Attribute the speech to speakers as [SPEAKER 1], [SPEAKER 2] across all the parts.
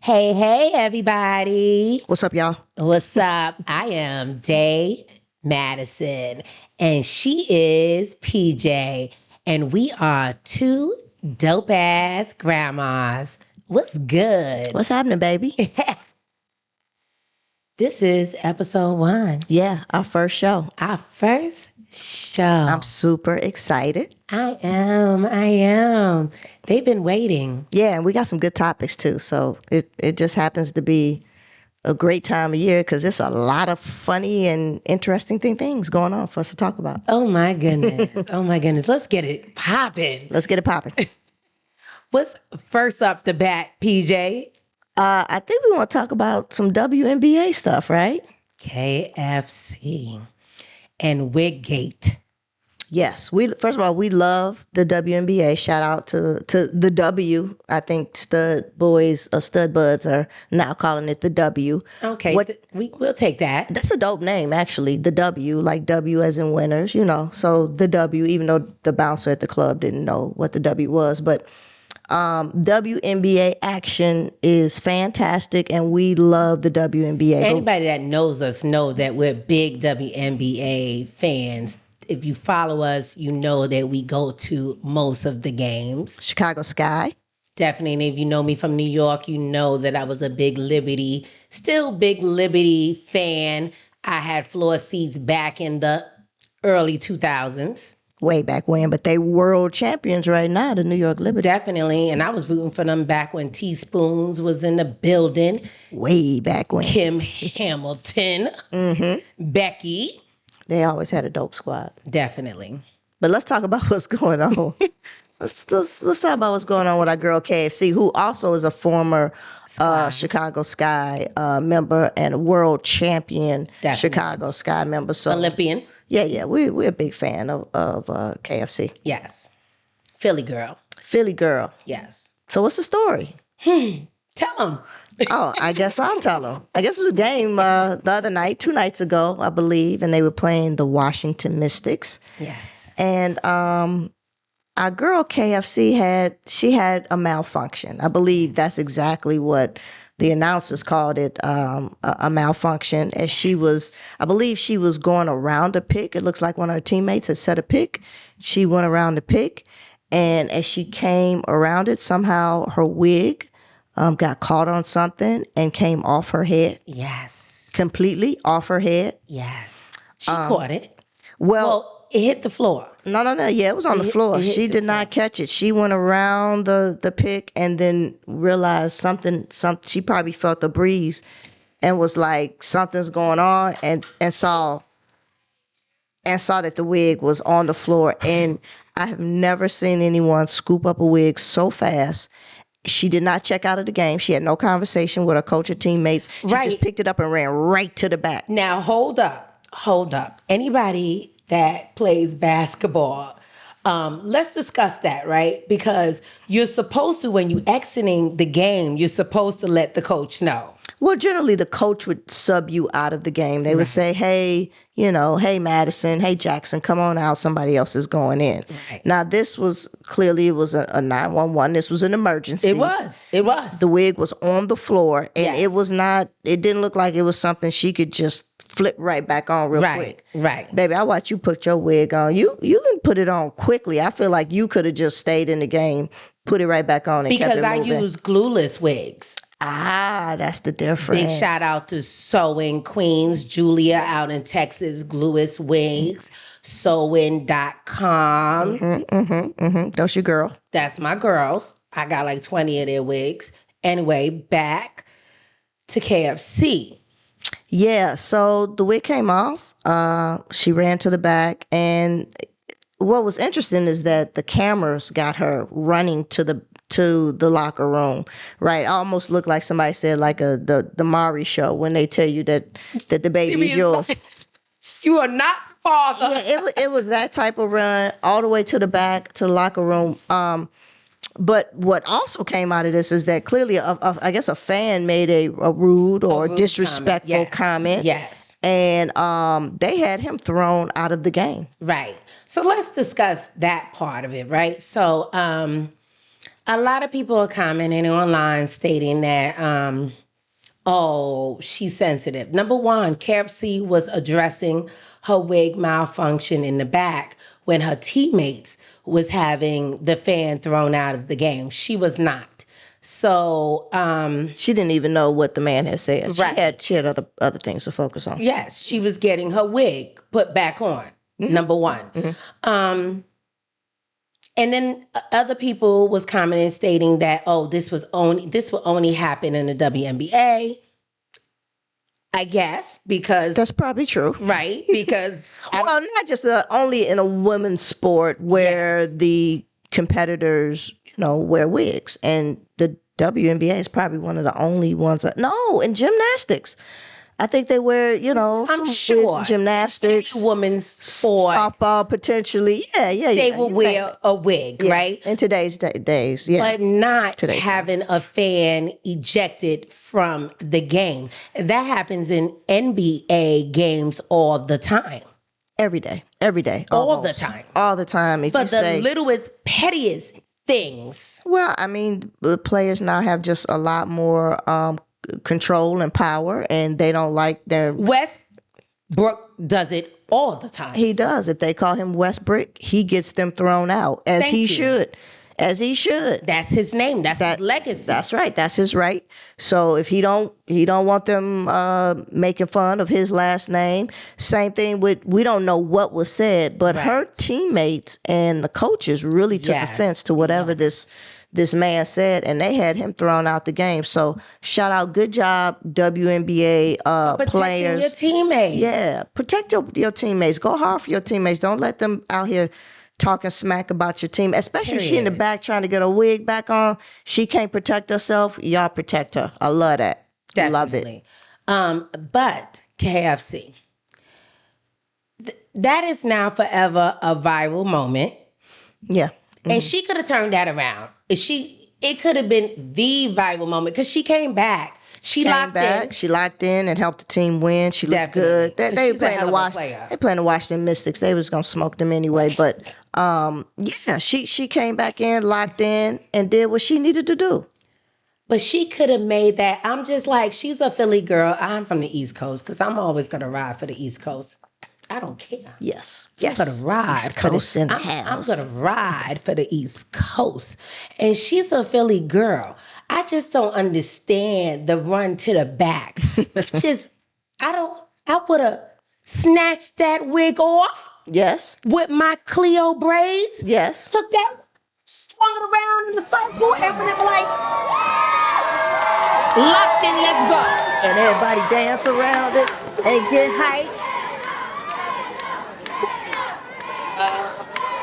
[SPEAKER 1] Hey, everybody.
[SPEAKER 2] What's up, y'all?
[SPEAKER 1] What's up? I am Day Madison, and she is PJ, and we are two dope ass grandmas. What's good?
[SPEAKER 2] What's happening, baby?
[SPEAKER 1] This is episode 1,
[SPEAKER 2] Yeah, our first show.
[SPEAKER 1] our first show.
[SPEAKER 2] I'm super excited.
[SPEAKER 1] I am. They've been waiting.
[SPEAKER 2] Yeah, and we got some good topics too. So it just happens to be a great time of year because there's a lot of funny and interesting things going on for us to talk about.
[SPEAKER 1] Oh my goodness. Let's get it popping.
[SPEAKER 2] Let's get it popping.
[SPEAKER 1] What's first up the bat, PJ?
[SPEAKER 2] I think we want to talk about some WNBA stuff, right?
[SPEAKER 1] KFC and Wiggate.
[SPEAKER 2] Yes, first of all, we love the WNBA. Shout out to the W. I think stud boys or stud buds are now calling it the W.
[SPEAKER 1] Okay, we'll take that.
[SPEAKER 2] That's a dope name, actually. The W, like W as in winners, you know. So the W, even though the bouncer at the club didn't know what the W was, but WNBA action is fantastic, and we love the WNBA.
[SPEAKER 1] Anybody that knows us know that we're big WNBA fans. If you follow us, you know that we go to most of the games.
[SPEAKER 2] Chicago Sky.
[SPEAKER 1] Definitely. And if you know me from New York, you know that I was a big Liberty fan. I had floor seats back in the early 2000s.
[SPEAKER 2] Way back when, but they world champions right now, the New York Liberty.
[SPEAKER 1] Definitely. And I was rooting for them back when Teaspoons was in the building.
[SPEAKER 2] Way back when.
[SPEAKER 1] Kim Hamilton. Becky.
[SPEAKER 2] They always had a dope squad.
[SPEAKER 1] Definitely.
[SPEAKER 2] But let's talk about what's going on. Let's talk about what's going on with our girl KFC, who also is a former Chicago Sky member and a world champion. Definitely. Chicago Sky member. So
[SPEAKER 1] Olympian.
[SPEAKER 2] Yeah, we're a big fan of KFC.
[SPEAKER 1] Yes. Philly girl.
[SPEAKER 2] Yes. So what's the story?
[SPEAKER 1] Tell them.
[SPEAKER 2] Oh, I guess I'll tell them. I guess it was a game the other night, 2 nights ago, I believe, and they were playing the Washington Mystics.
[SPEAKER 1] Yes.
[SPEAKER 2] And our girl KFC had a malfunction. I believe that's exactly what the announcers called it, a malfunction. As I believe she was going around a pick. It looks like one of her teammates had set a pick. She went around the pick, and as she came around it, somehow her wig got caught on something and came off her head.
[SPEAKER 1] Yes.
[SPEAKER 2] Completely off her head.
[SPEAKER 1] Yes. She caught it.
[SPEAKER 2] Well,
[SPEAKER 1] it hit the floor.
[SPEAKER 2] No. Yeah, it was on the floor. She did not catch it. She went around the pick and then realized something. She probably felt the breeze and was like, something's going on, and saw that the wig was on the floor. And I have never seen anyone scoop up a wig so fast. She did not check out of the game. She had no conversation with her coach or teammates. She just picked it up and ran right to the back.
[SPEAKER 1] Now, hold up. Anybody that plays basketball, let's discuss that, right? Because you're supposed to, when you exiting the game, you're supposed to let the coach know.
[SPEAKER 2] Well, generally the coach would sub you out of the game. They would say, hey, hey, Madison, hey, Jackson, come on out. Somebody else is going in. Right. Now, this was clearly, it was a 911. This was an emergency.
[SPEAKER 1] It was. The
[SPEAKER 2] wig was on the floor, and it didn't look like it was something she could just flip right back on real quick.
[SPEAKER 1] Right.
[SPEAKER 2] Baby, I watch you put your wig on. You can put it on quickly. I feel like you could have just stayed in the game, put it right back on, and kept it moving.
[SPEAKER 1] Because I use glueless wigs.
[SPEAKER 2] Ah, that's the difference.
[SPEAKER 1] Big shout out to Sewing Queens, Julia out in Texas, Glueless Wigs, sewing.com.
[SPEAKER 2] That's your girl.
[SPEAKER 1] That's my girls. I got like 20 of their wigs. Anyway, back to KFC.
[SPEAKER 2] Yeah, so the wig came off. She ran to the back, and what was interesting is that the cameras got her running to the locker room, right? Almost looked like somebody said like the Maury show when they tell you that the baby is yours.
[SPEAKER 1] You are not father.
[SPEAKER 2] Yeah, it was that type of run all the way to the back to the locker room. But what also came out of this is that clearly, I guess a fan made a rude or disrespectful comment.
[SPEAKER 1] Yes.
[SPEAKER 2] And they had him thrown out of the game.
[SPEAKER 1] Right. So let's discuss that part of it, right? So A lot of people are commenting online stating that, oh, she's sensitive. Number one, KFC was addressing her wig malfunction in the back when her teammates was having the fan thrown out of the game. She was not. So,
[SPEAKER 2] She didn't even know what the man had said.
[SPEAKER 1] Right.
[SPEAKER 2] She had other things to focus on.
[SPEAKER 1] yes, she was getting her wig put back on. Number one. And then other people was commenting stating that, oh, this will only happen in the WNBA. I guess because
[SPEAKER 2] That's probably true.
[SPEAKER 1] right, because
[SPEAKER 2] Well, not just only in a women's sport where
[SPEAKER 1] Yes.
[SPEAKER 2] the competitors, wear wigs, and the WNBA is probably one of the only ones. No, in gymnastics, I think they wear, some
[SPEAKER 1] I'm
[SPEAKER 2] wigs
[SPEAKER 1] sure
[SPEAKER 2] in gymnastics,
[SPEAKER 1] women's sport,
[SPEAKER 2] softball potentially. Yeah.
[SPEAKER 1] they will
[SPEAKER 2] you
[SPEAKER 1] wear
[SPEAKER 2] name it.
[SPEAKER 1] a wig,
[SPEAKER 2] Yeah,
[SPEAKER 1] right?
[SPEAKER 2] in today's days. Yeah,
[SPEAKER 1] But not
[SPEAKER 2] Today's time.
[SPEAKER 1] having a fan ejected from the game. That happens in NBA games all the time.
[SPEAKER 2] every day,
[SPEAKER 1] All the
[SPEAKER 2] almost.
[SPEAKER 1] time.
[SPEAKER 2] all the time. If
[SPEAKER 1] For
[SPEAKER 2] you
[SPEAKER 1] the
[SPEAKER 2] say,
[SPEAKER 1] littlest, pettiest things.
[SPEAKER 2] well, I mean, the players now have just a lot more control and power, and they don't like their.
[SPEAKER 1] Westbrook does it all the time.
[SPEAKER 2] He does. If they call him Westbrook, he gets them thrown out, as
[SPEAKER 1] Thank
[SPEAKER 2] he
[SPEAKER 1] you.
[SPEAKER 2] should. As he should.
[SPEAKER 1] That's his name. That's his legacy.
[SPEAKER 2] That's right. That's his right. So if he don't want them making fun of his last name. Same thing with, we don't know what was said, but her
[SPEAKER 1] Right.
[SPEAKER 2] teammates and the coaches really took
[SPEAKER 1] Yes.
[SPEAKER 2] offense to whatever this man said, and they had him thrown out the game. So shout out, good job, WNBA
[SPEAKER 1] Protecting
[SPEAKER 2] players.
[SPEAKER 1] your teammates.
[SPEAKER 2] Yeah, protect your teammates. Go hard for your teammates. Don't let them out here talking smack about your team, especially she in the
[SPEAKER 1] Period.
[SPEAKER 2] back trying to get her wig back on. She can't protect herself. Y'all protect her. I love that. Love it.
[SPEAKER 1] Definitely. But KFC, that is now forever a viral moment.
[SPEAKER 2] Yeah.
[SPEAKER 1] And she could have turned that around. It could have been the viral moment because she came back. She
[SPEAKER 2] Came
[SPEAKER 1] locked
[SPEAKER 2] back.
[SPEAKER 1] in.
[SPEAKER 2] She locked in and helped the team win. She looked
[SPEAKER 1] Definitely.
[SPEAKER 2] good. They
[SPEAKER 1] 'Cause
[SPEAKER 2] they
[SPEAKER 1] she's a
[SPEAKER 2] playing
[SPEAKER 1] hell
[SPEAKER 2] the
[SPEAKER 1] of a player.
[SPEAKER 2] They playing the Washington Mystics. They was gonna smoke them anyway. But yeah, she came back in, locked in, and did what she needed to do.
[SPEAKER 1] But she could have made that. I'm just like, she's a Philly girl. I'm from the East Coast because I'm always going to ride for the East Coast. I don't care.
[SPEAKER 2] Yes.
[SPEAKER 1] I'm gonna ride
[SPEAKER 2] East
[SPEAKER 1] for
[SPEAKER 2] Coast
[SPEAKER 1] the,
[SPEAKER 2] in the
[SPEAKER 1] I'm
[SPEAKER 2] house.
[SPEAKER 1] gonna ride for the East Coast. And she's a Philly girl. I just don't understand the run to the back. I would have snatched that wig off
[SPEAKER 2] Yes.
[SPEAKER 1] with my Cleo braids,
[SPEAKER 2] Yes.
[SPEAKER 1] took that, swung it around in the circle, and when it like locked in, let's go.
[SPEAKER 2] And everybody dance around it and get hyped.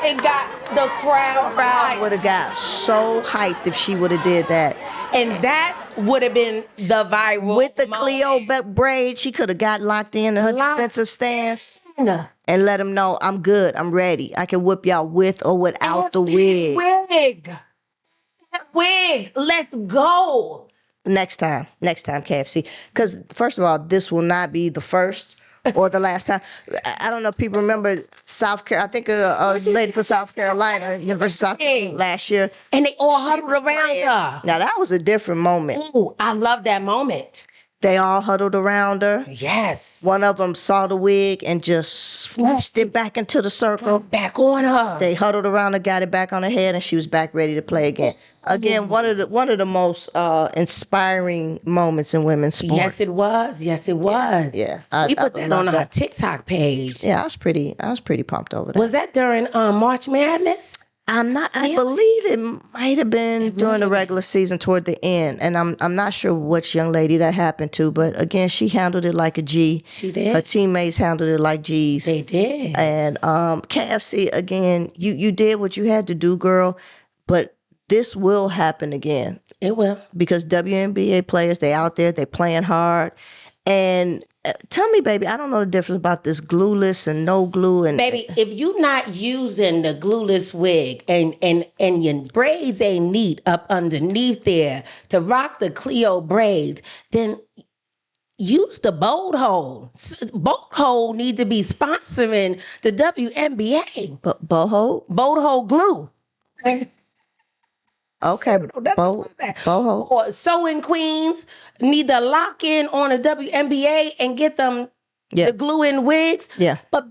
[SPEAKER 1] It got the crowd
[SPEAKER 2] Crowd
[SPEAKER 1] hyped.
[SPEAKER 2] would have got so hyped if she would have did that.
[SPEAKER 1] And that would have been the viral
[SPEAKER 2] With the
[SPEAKER 1] moment.
[SPEAKER 2] Cleo braid, she could have got locked in her
[SPEAKER 1] Locked
[SPEAKER 2] defensive stance and let them know, I'm good, I'm ready. I can whip y'all with or without the wig.
[SPEAKER 1] That wig. Let's go.
[SPEAKER 2] Next time, KFC. Because first of all, this will not be the first or the last time. I don't know if people remember South Carolina. I think a lady from South Carolina, University of South Carolina, last year.
[SPEAKER 1] And they all
[SPEAKER 2] She
[SPEAKER 1] huddled
[SPEAKER 2] was
[SPEAKER 1] around
[SPEAKER 2] playing.
[SPEAKER 1] her.
[SPEAKER 2] Now that was a different moment.
[SPEAKER 1] Ooh, I love that moment.
[SPEAKER 2] They all huddled around her.
[SPEAKER 1] Yes.
[SPEAKER 2] One of them saw the wig and just switched it back into the circle.
[SPEAKER 1] Back on her.
[SPEAKER 2] They huddled around her, got it back on her head, and she was back ready to play again. Again, one of the most inspiring moments in women's sports.
[SPEAKER 1] Yes, it was. Yes, it was.
[SPEAKER 2] Yeah,
[SPEAKER 1] We put that on
[SPEAKER 2] love
[SPEAKER 1] our TikTok page.
[SPEAKER 2] Yeah, I was pretty pumped over that.
[SPEAKER 1] Was that during March Madness?
[SPEAKER 2] I'm not. I believe it might have been during the regular season toward the end, and I'm not sure which young lady that happened to. But again, she handled it like a G.
[SPEAKER 1] She did.
[SPEAKER 2] Her teammates handled it like G's.
[SPEAKER 1] They did.
[SPEAKER 2] And KFC, again, you did what you had to do, girl. But this will happen again
[SPEAKER 1] It will.
[SPEAKER 2] because WNBA players, they out there, they playing hard. And tell me, baby, I don't know the difference about this glueless and no glue. And
[SPEAKER 1] Baby, if you not using the glueless wig and your braids ain't neat up underneath there to rock the Cleo braids, then use the bold hole. Bold hole need to be sponsoring the WNBA.
[SPEAKER 2] Boho,
[SPEAKER 1] Bold hole glue.
[SPEAKER 2] Okay.
[SPEAKER 1] Shit, don't never know that.
[SPEAKER 2] Boho.
[SPEAKER 1] Or sewing queens need to lock in on a WNBA and get them the glue in wigs.
[SPEAKER 2] Yeah.
[SPEAKER 1] But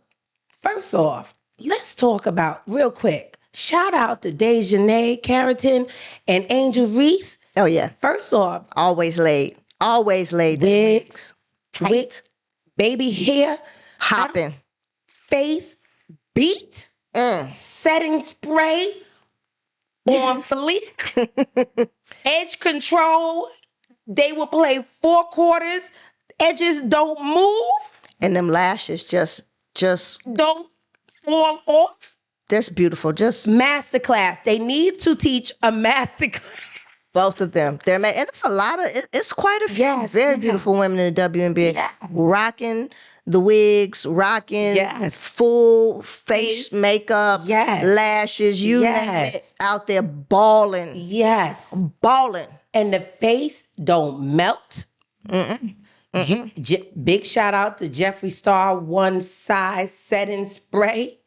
[SPEAKER 1] first off, let's talk about real quick. Shout out to Dejanay Carrington and Angel Reese.
[SPEAKER 2] Oh yeah.
[SPEAKER 1] First off,
[SPEAKER 2] Always laid. Always laid.
[SPEAKER 1] wigs,
[SPEAKER 2] Tight.
[SPEAKER 1] baby hair,
[SPEAKER 2] Hopping.
[SPEAKER 1] face beat, setting spray on fleek, edge control. They will play 4 quarters. Edges don't move.
[SPEAKER 2] And them lashes just
[SPEAKER 1] Don't fall off.
[SPEAKER 2] that's beautiful. Just
[SPEAKER 1] Masterclass. They need to teach a masterclass.
[SPEAKER 2] both of them. And it's a lot of it's quite a few very beautiful women in the WNBA rocking the wigs, rocking full face makeup, lashes, you name it, out there balling.
[SPEAKER 1] Yes.
[SPEAKER 2] Balling.
[SPEAKER 1] And the face don't melt. Big shout out to Jeffree Star One Size Setting Spray.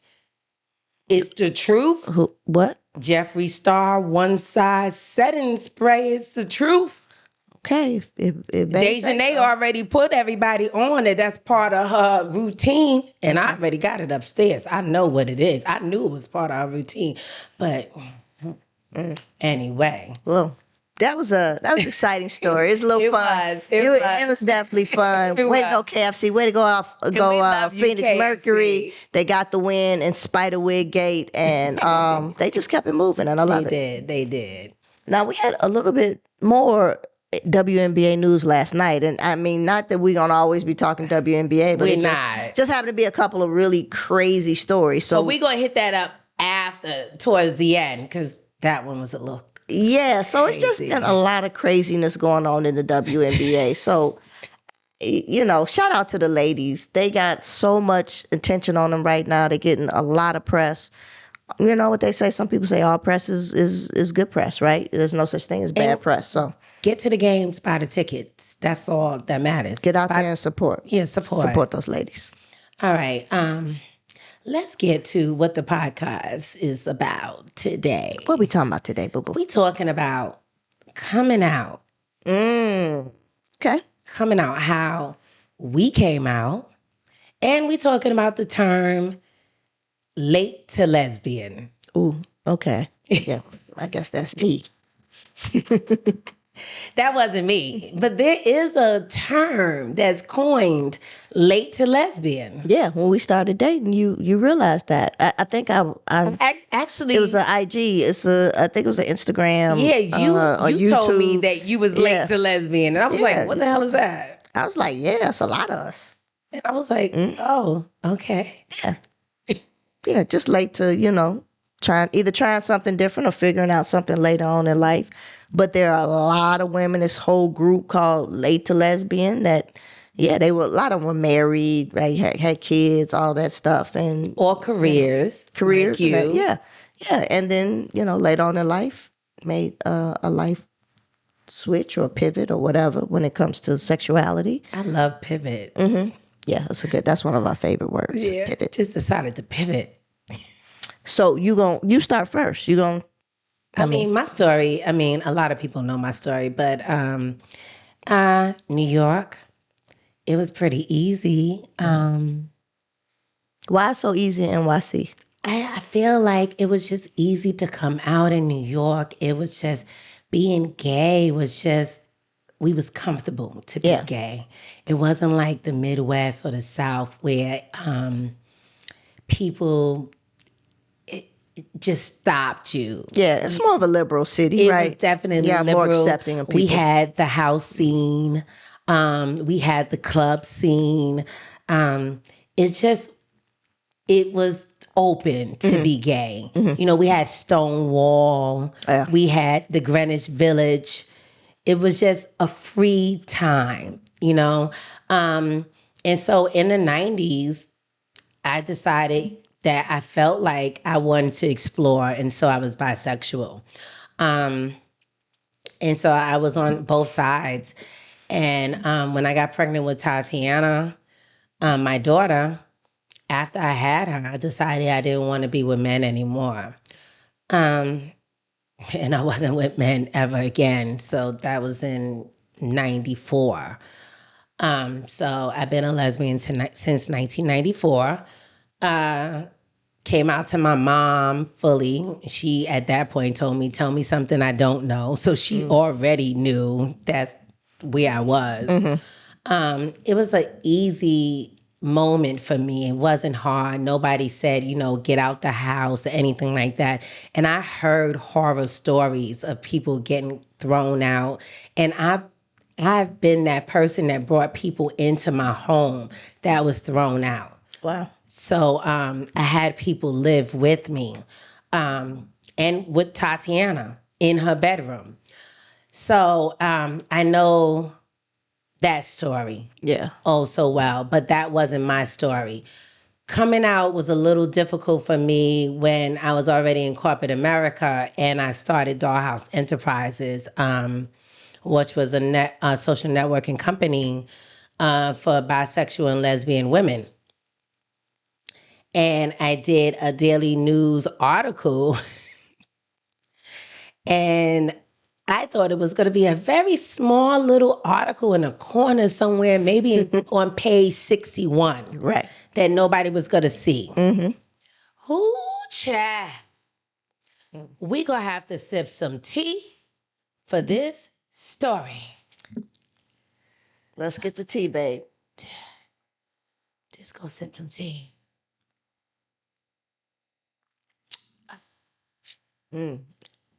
[SPEAKER 1] It's the truth.
[SPEAKER 2] What?
[SPEAKER 1] Jeffree Star One Size Setting Spray. It's the truth.
[SPEAKER 2] Okay. If
[SPEAKER 1] Dejanay already put everybody on it. That's part of her routine. And I already got it upstairs. I know what it is. I knew it was part of her routine. But anyway.
[SPEAKER 2] Well, that was an exciting story. It's a little fun. It was definitely fun. Way to go, KFC. Way to go Phoenix Mercury. They got the win in spite of Wiggate, and they just kept it moving, and I love it.
[SPEAKER 1] They did.
[SPEAKER 2] Now, we had a little bit more WNBA news last night, and I mean, not that we're gonna always be talking WNBA, but just happened to be a couple of really crazy stories. So
[SPEAKER 1] we're gonna hit that up towards the end, because that one was a little
[SPEAKER 2] so it's just been a lot of craziness going on in the WNBA. So, shout out to the ladies. They got so much attention on them right now. They're getting a lot of press. You know what they say? Some people say all press is good press, right? There's no such thing as bad press. So
[SPEAKER 1] get to the games, buy the tickets. That's all that matters.
[SPEAKER 2] Get out there and support.
[SPEAKER 1] Yeah, support.
[SPEAKER 2] Support those ladies.
[SPEAKER 1] All right. Let's get to what the podcast is about today.
[SPEAKER 2] What are we talking about today, boo-boo?
[SPEAKER 1] We talking about coming out.
[SPEAKER 2] Okay.
[SPEAKER 1] Coming out, how we came out. And we talking about the term late to lesbian.
[SPEAKER 2] Ooh, okay. Yeah, I guess that's me.
[SPEAKER 1] That wasn't me. But there is a term that's coined, late to lesbian.
[SPEAKER 2] Yeah, when we started dating, you realized that. I think I
[SPEAKER 1] actually,
[SPEAKER 2] it was an IG. I think it was an Instagram.
[SPEAKER 1] Yeah, you
[SPEAKER 2] YouTube.
[SPEAKER 1] told me that you was late to lesbian, and I was like, "What the hell is that?"
[SPEAKER 2] I was like, "Yeah, it's a lot of us."
[SPEAKER 1] And I was like, "Oh, okay."
[SPEAKER 2] Yeah, just late to trying something different or figuring out something later on in life. But there are a lot of women, this whole group called Late to Lesbian, that, a lot of them were married, right? Had kids, all that stuff.
[SPEAKER 1] Or careers.
[SPEAKER 2] Careers.
[SPEAKER 1] Like you.
[SPEAKER 2] Yeah. And then, later on in life, made a life switch or pivot or whatever when it comes to sexuality.
[SPEAKER 1] I love pivot.
[SPEAKER 2] Yeah, that's one of our favorite words.
[SPEAKER 1] Yeah,
[SPEAKER 2] pivot.
[SPEAKER 1] Just decided to pivot.
[SPEAKER 2] So you start first.
[SPEAKER 1] I mean, my story, a lot of people know my story, but New York, it was pretty easy.
[SPEAKER 2] Why so easy in NYC?
[SPEAKER 1] I feel like it was just easy to come out in New York. It was just being gay we was comfortable to be gay. It wasn't like the Midwest or the South where people just stopped you.
[SPEAKER 2] Yeah, it's more of a liberal city, right?
[SPEAKER 1] It was definitely liberal.
[SPEAKER 2] More accepting of people.
[SPEAKER 1] We had the house scene. We had the club scene. It was open to be gay. We had Stonewall. Yeah. We had the Greenwich Village. It was just a free time, And so in the 90s, I decided that I felt like I wanted to explore, and so I was bisexual. And so I was on both sides. And when I got pregnant with Tatiana, my daughter, after I had her, I decided I didn't want to be with men anymore. and I wasn't with men ever again. So that was in 94. So I've been a lesbian since 1994. Uh, Came out to my mom fully. She at that point told me, "Tell me something I don't know." So she already knew that's where I was. It was an easy moment for me. It wasn't hard. Nobody said, get out the house or anything like that. And I heard horror stories of people getting thrown out. And I've been that person that brought people into my home that was thrown out.
[SPEAKER 2] Wow.
[SPEAKER 1] So I had people live with me and with Tatiana in her bedroom. So I know that story
[SPEAKER 2] Yeah.
[SPEAKER 1] oh so well, but that wasn't my story. Coming out was a little difficult for me when I was already in corporate America and I started Dollhouse Enterprises, which was a social networking company for bisexual and lesbian women. And I did a daily news article and I thought it was going to be a very small little article in a corner somewhere, maybe on page 61,
[SPEAKER 2] Right.
[SPEAKER 1] that nobody was going to see.
[SPEAKER 2] Mm-hmm.
[SPEAKER 1] Who, child? We going to have to sip some tea for this story.
[SPEAKER 2] Let's get the tea, babe.
[SPEAKER 1] Just go sip some tea.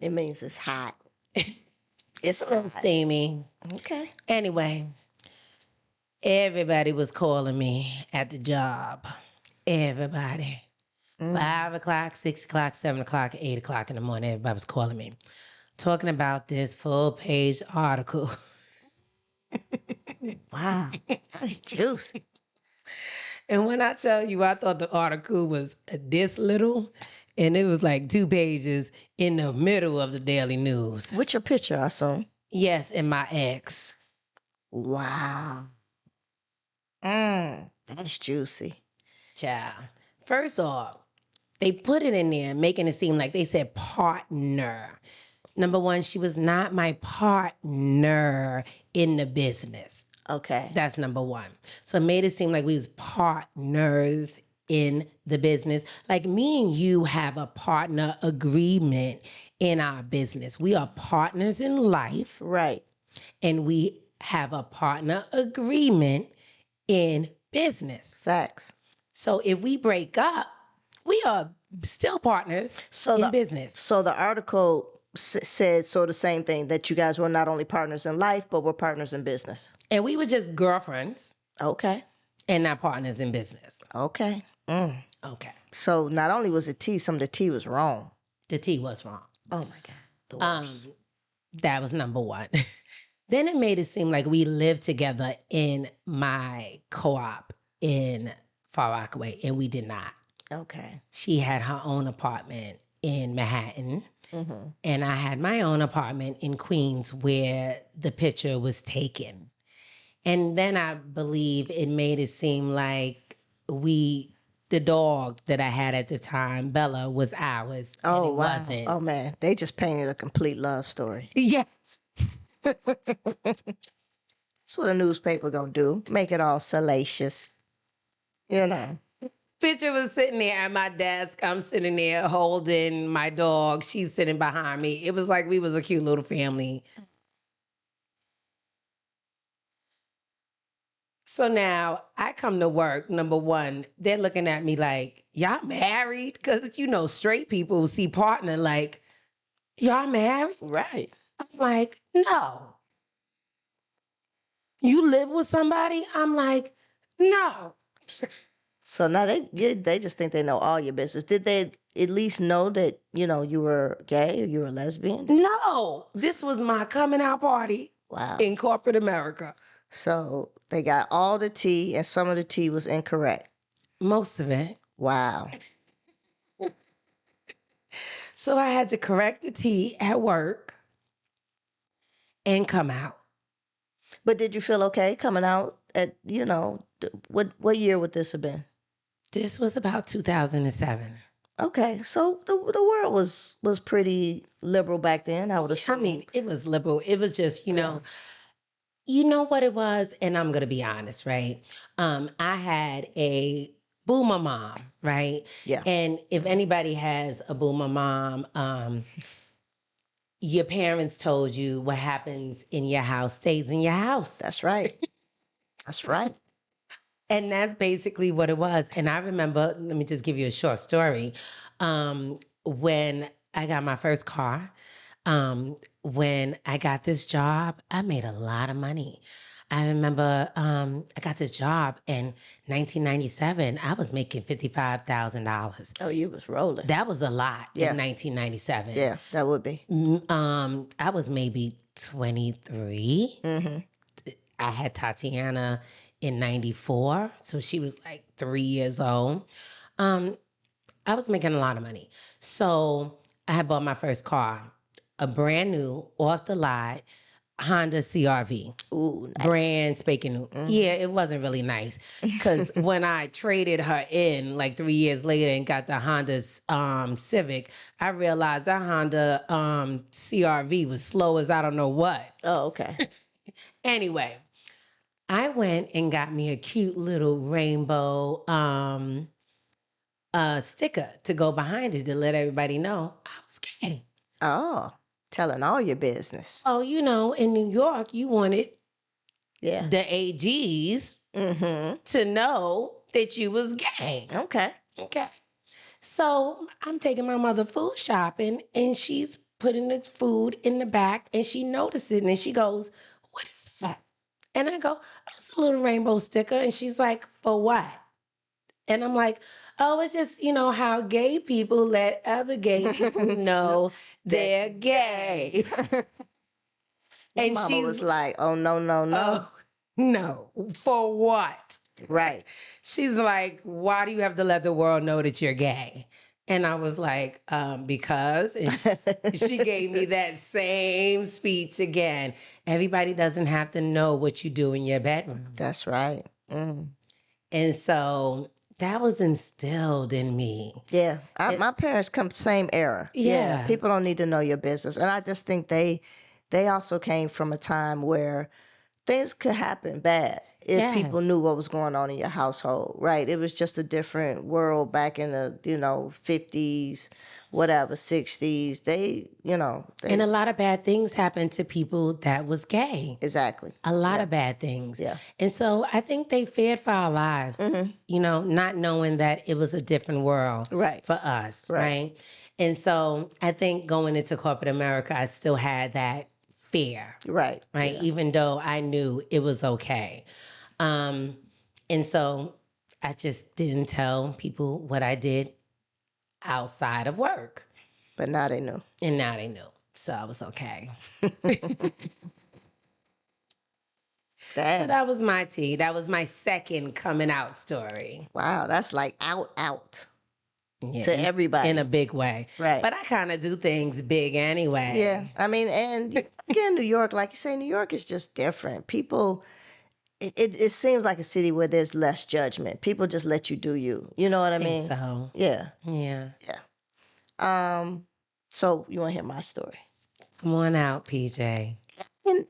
[SPEAKER 2] It means it's hot.
[SPEAKER 1] It's a little steamy.
[SPEAKER 2] Okay.
[SPEAKER 1] Anyway, everybody was calling me at the job. Everybody. 5 o'clock, 6 o'clock, 7 o'clock, 8 o'clock in the morning, everybody was calling me, talking about this full page article.
[SPEAKER 2] Wow. That's juicy.
[SPEAKER 1] And when I tell you, I thought the article was this little, and it was like 2 pages in the middle of the daily news.
[SPEAKER 2] What's your picture, I saw?
[SPEAKER 1] Yes, and my ex.
[SPEAKER 2] Wow. That's juicy.
[SPEAKER 1] Child. First off, they put it in there, making it seem like they said partner. Number one, she was not my partner in the business.
[SPEAKER 2] Okay.
[SPEAKER 1] That's number one. So it made it seem like we was partners in the business. Like me and you have a partner agreement in our business. We are partners in life.
[SPEAKER 2] Right.
[SPEAKER 1] And we have a partner agreement in business.
[SPEAKER 2] Facts.
[SPEAKER 1] So if we break up, we are still partners in business.
[SPEAKER 2] So the article said the same thing, that you guys were not only partners in life, but were partners in business.
[SPEAKER 1] And we were just girlfriends.
[SPEAKER 2] Okay.
[SPEAKER 1] And not partners in business.
[SPEAKER 2] Okay.
[SPEAKER 1] Okay.
[SPEAKER 2] So not only was it tea, some of the tea was wrong.
[SPEAKER 1] The tea was wrong.
[SPEAKER 2] Oh my God. The worst.
[SPEAKER 1] That was number one. Then it made it seem like we lived together in my co-op in Far Rockaway, and we did not.
[SPEAKER 2] Okay.
[SPEAKER 1] She had her own apartment in Manhattan, and I had my own apartment in Queens where the picture was taken. And then I believe it made it seem like the dog that I had at the time, Bella, was ours.
[SPEAKER 2] Oh,
[SPEAKER 1] and it
[SPEAKER 2] wow.
[SPEAKER 1] wasn't.
[SPEAKER 2] Oh, man. They just painted a complete love story.
[SPEAKER 1] Yes.
[SPEAKER 2] That's what a newspaper gonna do. Make it all salacious. You know.
[SPEAKER 1] Picture was sitting there at my desk. I'm sitting there holding my dog. She's sitting behind me. It was like we was a cute little family. So now I come to work. Number one, they're looking at me like, y'all married? Because, straight people see partner like, y'all married?
[SPEAKER 2] Right.
[SPEAKER 1] I'm like, no. You live with somebody? I'm like, no.
[SPEAKER 2] So now they just think they know all your business. Did they at least know that, you were gay or you were lesbian?
[SPEAKER 1] No. This was my coming out party.
[SPEAKER 2] Wow.
[SPEAKER 1] In corporate America.
[SPEAKER 2] So they got all the tea and some of the tea was incorrect.
[SPEAKER 1] Most of it.
[SPEAKER 2] Wow.
[SPEAKER 1] So I had to correct the tea at work and come out.
[SPEAKER 2] But did you feel okay coming out at, what year would this have been?
[SPEAKER 1] This was about 2007.
[SPEAKER 2] Okay, so the world was pretty liberal back then, I would
[SPEAKER 1] I
[SPEAKER 2] assume.
[SPEAKER 1] mean, it was liberal. It was just, you know what it was, and I'm gonna be honest, right? I had a boomer mom, right?
[SPEAKER 2] Yeah.
[SPEAKER 1] And if anybody has a boomer mom, your parents told you what happens in your house stays in your house.
[SPEAKER 2] That's right. That's right.
[SPEAKER 1] And that's basically what it was. And I remember, let me just give you a short story. When I got my first car, when I got this job, I made a lot of money. I remember I got this job in 1997. I was making $55,000.
[SPEAKER 2] Oh, you was rolling.
[SPEAKER 1] That was a lot
[SPEAKER 2] Yeah.
[SPEAKER 1] in 1997.
[SPEAKER 2] Yeah, that would be.
[SPEAKER 1] I was maybe 23.
[SPEAKER 2] Mm-hmm.
[SPEAKER 1] I had Tatiana in 94, so she was like 3 years old. I was making a lot of money. So I had bought my first car, a brand new, off the lot Honda CRV.
[SPEAKER 2] Ooh, nice.
[SPEAKER 1] Brand spanking new. Yeah, it wasn't really nice because when I traded her in like 3 years later and got the Honda Civic, I realized that Honda CRV was slow as I don't know what.
[SPEAKER 2] Oh, okay.
[SPEAKER 1] Anyway, I went and got me a cute little rainbow sticker to go behind it to let everybody know I was gay.
[SPEAKER 2] Oh, telling all your business.
[SPEAKER 1] Oh, in New York, you wanted
[SPEAKER 2] Yeah.
[SPEAKER 1] the AGs to know that you was gay.
[SPEAKER 2] Okay.
[SPEAKER 1] Okay. So I'm taking my mother food shopping and she's putting the food in the back and she notices it and she goes, "What is that?" And I go, "Oh, it's a little rainbow sticker." And she's like, "For what?" And I'm like, "Oh, it's just, how gay people let other gay people know they're gay."
[SPEAKER 2] And
[SPEAKER 1] And
[SPEAKER 2] Mama was like, "Oh no, no, no."
[SPEAKER 1] "Oh, no, for what?"
[SPEAKER 2] Right.
[SPEAKER 1] She's like, "Why do you have to let the world know that you're gay?" And I was like, because. And she gave me that same speech again. Everybody doesn't have to know what you do in your bedroom.
[SPEAKER 2] That's right. Mm.
[SPEAKER 1] And so that was instilled in me.
[SPEAKER 2] Yeah. My parents come same era.
[SPEAKER 1] Yeah.
[SPEAKER 2] People don't need to know your business. And I just think they also came from a time where things could happen bad if people
[SPEAKER 1] Yes.
[SPEAKER 2] knew what was going on in your household, right? It was just a different world back in the, 50s, whatever, 60s.
[SPEAKER 1] And a lot of bad things happened to people that was gay.
[SPEAKER 2] Exactly.
[SPEAKER 1] A lot of bad things.
[SPEAKER 2] Yeah.
[SPEAKER 1] And so I think they feared for our lives, not knowing that it was a different world
[SPEAKER 2] Right.
[SPEAKER 1] for us,
[SPEAKER 2] Right.
[SPEAKER 1] right? And so I think going into corporate America, I still had that fear,
[SPEAKER 2] Right.
[SPEAKER 1] right?
[SPEAKER 2] Yeah.
[SPEAKER 1] Even though I knew it was okay. And so I just didn't tell people what I did outside of work.
[SPEAKER 2] But now they know.
[SPEAKER 1] And now they knew. So I was okay. So
[SPEAKER 2] Damn.
[SPEAKER 1] that was my tea. That was my second coming out story.
[SPEAKER 2] Wow, that's like out
[SPEAKER 1] Yeah,
[SPEAKER 2] to everybody.
[SPEAKER 1] in a big way.
[SPEAKER 2] Right.
[SPEAKER 1] But I kind of do things big anyway.
[SPEAKER 2] Yeah. I mean, and again, New York, like you say, New York is just different. People, it seems like a city where there's less judgment. People just let you do you. You know what I mean?
[SPEAKER 1] So,
[SPEAKER 2] Yeah.
[SPEAKER 1] yeah.
[SPEAKER 2] So you want to hear my story?
[SPEAKER 1] Come on out, PJ.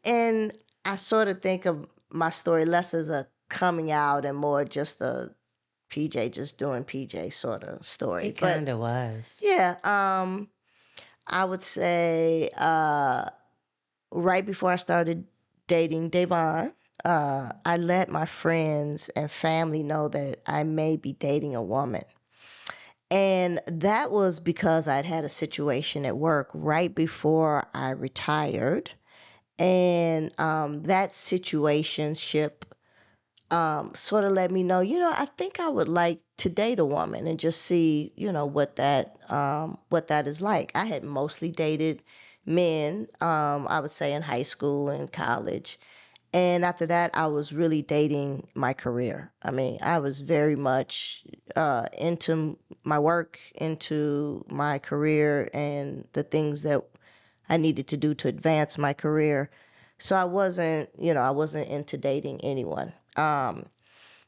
[SPEAKER 2] And I sort of think of my story less as a coming out and more just a PJ just doing PJ sort of story.
[SPEAKER 1] It kind of was.
[SPEAKER 2] Yeah. I would say right before I started dating Davon, I let my friends and family know that I may be dating a woman. And that was because I'd had a situation at work right before I retired. And that situationship sort of let me know, I think I would like to date a woman and just see, what that is like. I had mostly dated men, I would say in high school and college. And after that, I was really dating my career. I mean, I was very much into my work, into my career, and the things that I needed to do to advance my career. So I wasn't into dating anyone.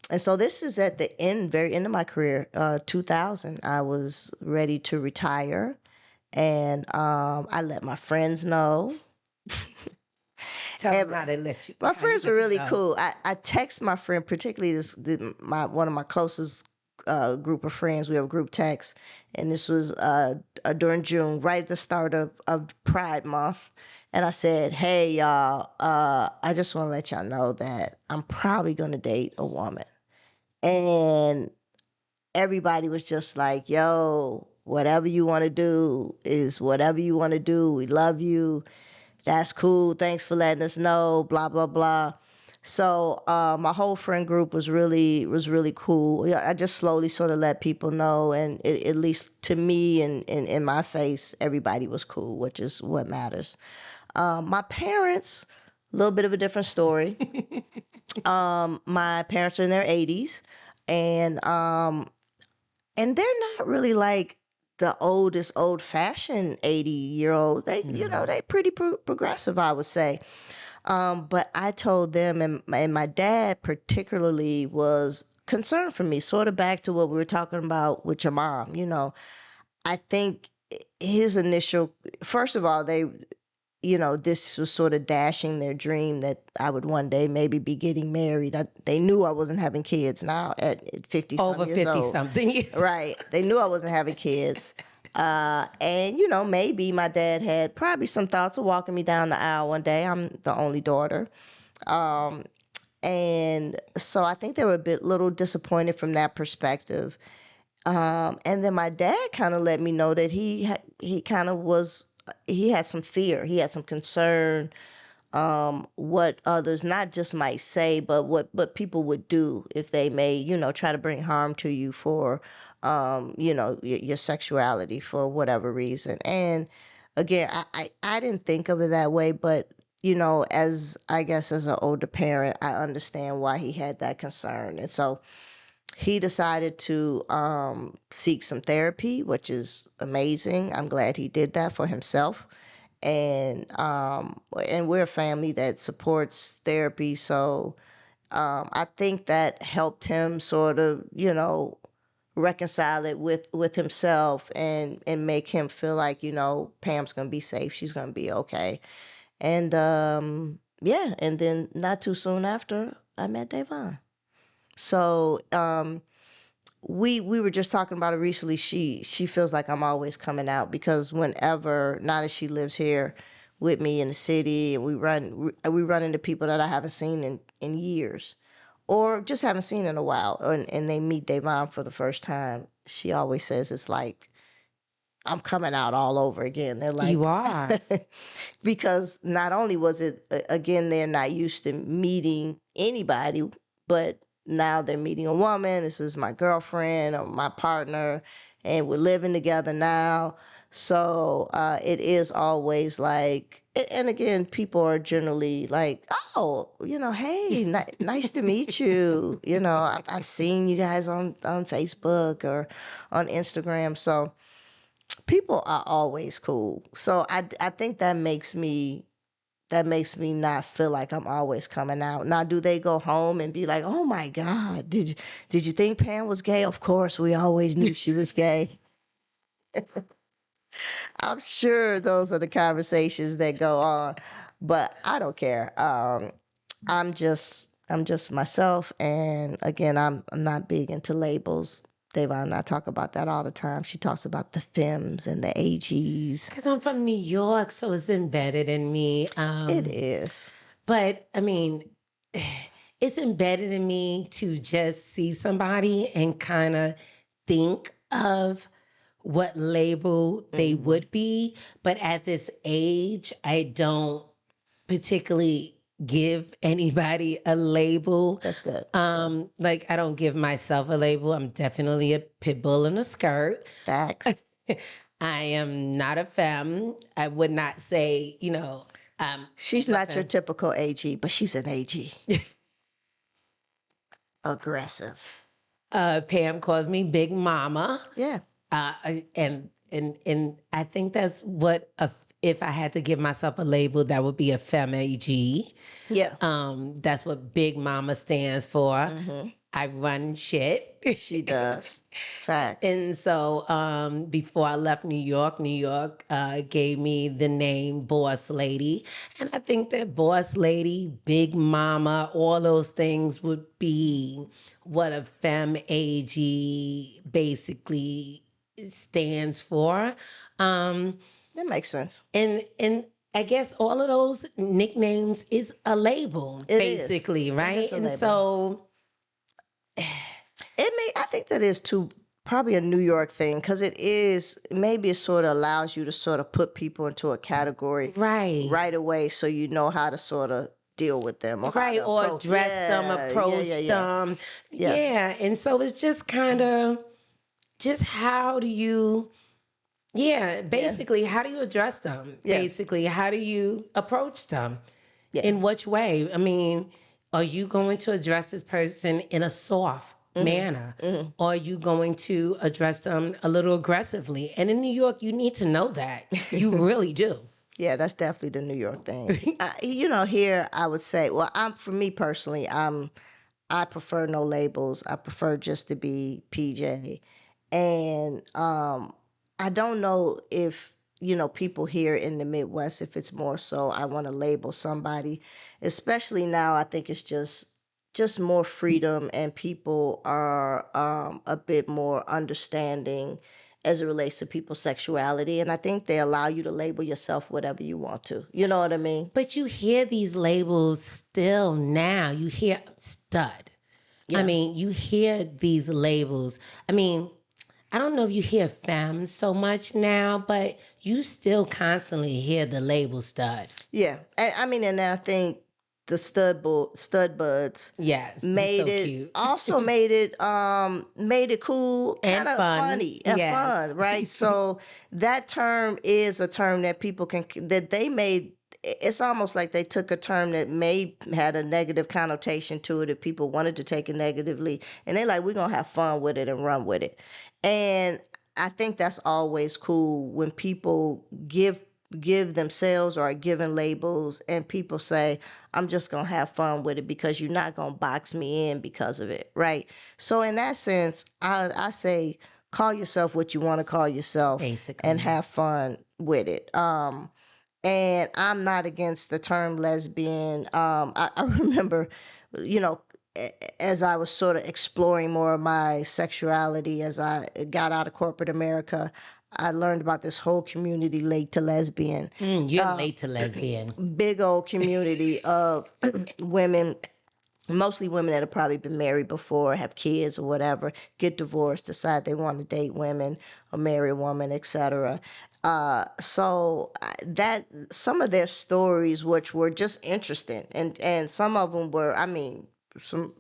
[SPEAKER 2] And so this is at the end, very end of my career, 2000. I was ready to retire, and I let my friends know.
[SPEAKER 1] Tell
[SPEAKER 2] And
[SPEAKER 1] them how they let you.
[SPEAKER 2] my
[SPEAKER 1] How you
[SPEAKER 2] friends were
[SPEAKER 1] let them
[SPEAKER 2] really
[SPEAKER 1] know.
[SPEAKER 2] cool. I text my friend, particularly one of my closest group of friends. We have a group text, and this was during June, right at the start of Pride Month. And I said, "Hey y'all, I just want to let y'all know that I'm probably gonna date a woman." And everybody was just like, "Yo, whatever you want to do is whatever you want to do. We love you. That's cool. Thanks for letting us know. Blah blah blah." So my whole friend group was really cool. Yeah, I just slowly sort of let people know, and at least to me and in my face, everybody was cool, which is what matters. My parents, a little bit of a different story. My parents are in their 80s, and they're not really like the oldest old fashioned 80-year old. They pretty progressive, I would say. But I told them, and my dad particularly was concerned for me, sort of back to what we were talking about with your mom. I think his initial, first of all, this was sort of dashing their dream that I would one day maybe be getting married. They knew I wasn't having kids now at 50 some
[SPEAKER 1] Over
[SPEAKER 2] years
[SPEAKER 1] 50
[SPEAKER 2] old.
[SPEAKER 1] something years.
[SPEAKER 2] Right. They knew I wasn't having kids. And, maybe my dad had probably some thoughts of walking me down the aisle one day. I'm the only daughter. And so I think they were a little disappointed from that perspective. And then my dad kind of let me know that he kind of he had some fear, he had some concern, what others not just might say, but what people would do if they may, try to bring harm to you for, your sexuality for whatever reason. And again, I didn't think of it that way, but as I guess as an older parent, I understand why he had that concern. And so he decided to seek some therapy, which is amazing. I'm glad he did that for himself. And we're a family that supports therapy, so I think that helped him sort of reconcile it with himself and make him feel like Pam's gonna be safe, she's gonna be okay. And yeah, and then not too soon after I met Davon. So we were just talking about it recently. She feels like I'm always coming out because whenever, now that she lives here with me in the city, and we run into people that I haven't seen in years, or just haven't seen in a while, and they meet their mom for the first time. She always says it's like I'm coming out all over again. They're like,
[SPEAKER 1] You are.
[SPEAKER 2] because not only was it, again, they're not used to meeting anybody, but now they're meeting a woman. This is my girlfriend or my partner, and we're living together now. So it is always like, and again, people are generally like, "Oh, hey, nice to meet you." I've seen you guys on Facebook or on Instagram. So people are always cool. So I think that makes me not feel like I'm always coming out. Now, do they go home and be like, "Oh my God, did you think Pam was gay?" Of course, we always knew she was gay. I'm sure those are the conversations that go on, but I don't care. I'm just myself, and again, I'm not big into labels. Devon and I talk about that all the time. She talks about the femmes and the AGs.
[SPEAKER 1] Because I'm from New York, so it's embedded in me.
[SPEAKER 2] It is.
[SPEAKER 1] But I mean, it's embedded in me to just see somebody and kind of think of what label they would be. But at this age, I don't particularly give anybody a label.
[SPEAKER 2] That's good.
[SPEAKER 1] Like I don't give myself a label. I'm definitely a pit bull in a skirt.
[SPEAKER 2] Facts.
[SPEAKER 1] I am not a femme. I would not say,
[SPEAKER 2] She's
[SPEAKER 1] I'm a
[SPEAKER 2] not your
[SPEAKER 1] femme.
[SPEAKER 2] typical AG, but she's an AG. Aggressive.
[SPEAKER 1] Pam calls me Big Mama.
[SPEAKER 2] Yeah.
[SPEAKER 1] And I think that's what if I had to give myself a label, that would be a femme AG.
[SPEAKER 2] Yeah.
[SPEAKER 1] That's what Big Mama stands for. I run shit.
[SPEAKER 2] She does. Facts.
[SPEAKER 1] And so before I left New York gave me the name Boss Lady. And I think that Boss Lady, Big Mama, all those things would be what a femme ag basically stands for.
[SPEAKER 2] That makes sense.
[SPEAKER 1] And I guess all of those nicknames is a label,
[SPEAKER 2] It is.
[SPEAKER 1] basically,
[SPEAKER 2] It
[SPEAKER 1] right?
[SPEAKER 2] is a
[SPEAKER 1] And
[SPEAKER 2] label.
[SPEAKER 1] so
[SPEAKER 2] I think that is too probably a New York thing because it is maybe it sort of allows you to sort of put people into a category
[SPEAKER 1] right.
[SPEAKER 2] right away, so you know how to sort of deal with them or how
[SPEAKER 1] Right,
[SPEAKER 2] to
[SPEAKER 1] or
[SPEAKER 2] approach.
[SPEAKER 1] address them, approach them.
[SPEAKER 2] Yeah.
[SPEAKER 1] Yeah. And so it's just kind of just how do you, yeah,
[SPEAKER 2] Yeah.
[SPEAKER 1] basically, how do you address them?
[SPEAKER 2] Yeah.
[SPEAKER 1] Basically, how do you approach them?
[SPEAKER 2] Yeah.
[SPEAKER 1] In which way? I mean, are you going to address this person in a soft manner? Or are you going to address them a little aggressively? And in New York, you need to know that. You really do.
[SPEAKER 2] Yeah, that's definitely the New York thing. Here I would say, well, for me personally, I prefer no labels. I prefer just to be PJ, and I don't know if people here in the Midwest, if it's more so I want to label somebody, especially now. I think it's just more freedom, and people are a bit more understanding as it relates to people's sexuality, and I think they allow you to label yourself whatever you want to. You know what I mean?
[SPEAKER 1] But you hear these labels still now. You hear stud. I
[SPEAKER 2] Yeah.
[SPEAKER 1] mean, you hear these labels. I mean, I don't know if you hear femme so much now, but you still constantly hear the label stud.
[SPEAKER 2] Yeah, I mean, and I think the stud buds
[SPEAKER 1] Yes, they're
[SPEAKER 2] made
[SPEAKER 1] so
[SPEAKER 2] it
[SPEAKER 1] cute.
[SPEAKER 2] also made it cool, kind
[SPEAKER 1] And
[SPEAKER 2] of
[SPEAKER 1] fun.
[SPEAKER 2] funny and
[SPEAKER 1] Yes.
[SPEAKER 2] fun, right? So that term is a term that people can that they made. It's almost like they took a term that may had a negative connotation to it, if people wanted to take it negatively, and they're like, we're gonna have fun with it and run with it. And I think that's always cool when people give themselves or are given labels and people say, I'm just gonna have fun with it, because you're not gonna box me in because of it, right? So in that sense, I say call yourself what you want to call yourself and
[SPEAKER 1] Basically.
[SPEAKER 2] have fun with it. And I'm not against the term lesbian. I remember, you know, as I was sort of exploring more of my sexuality as I got out of corporate America, I learned about this whole community late to lesbian,
[SPEAKER 1] You're late to lesbian.
[SPEAKER 2] big old community of women, mostly women that have probably been married before, have kids or whatever, get divorced, decide they want to date women or marry a woman, etc. So that some of their stories, which were just interesting, and some of them were, I mean, some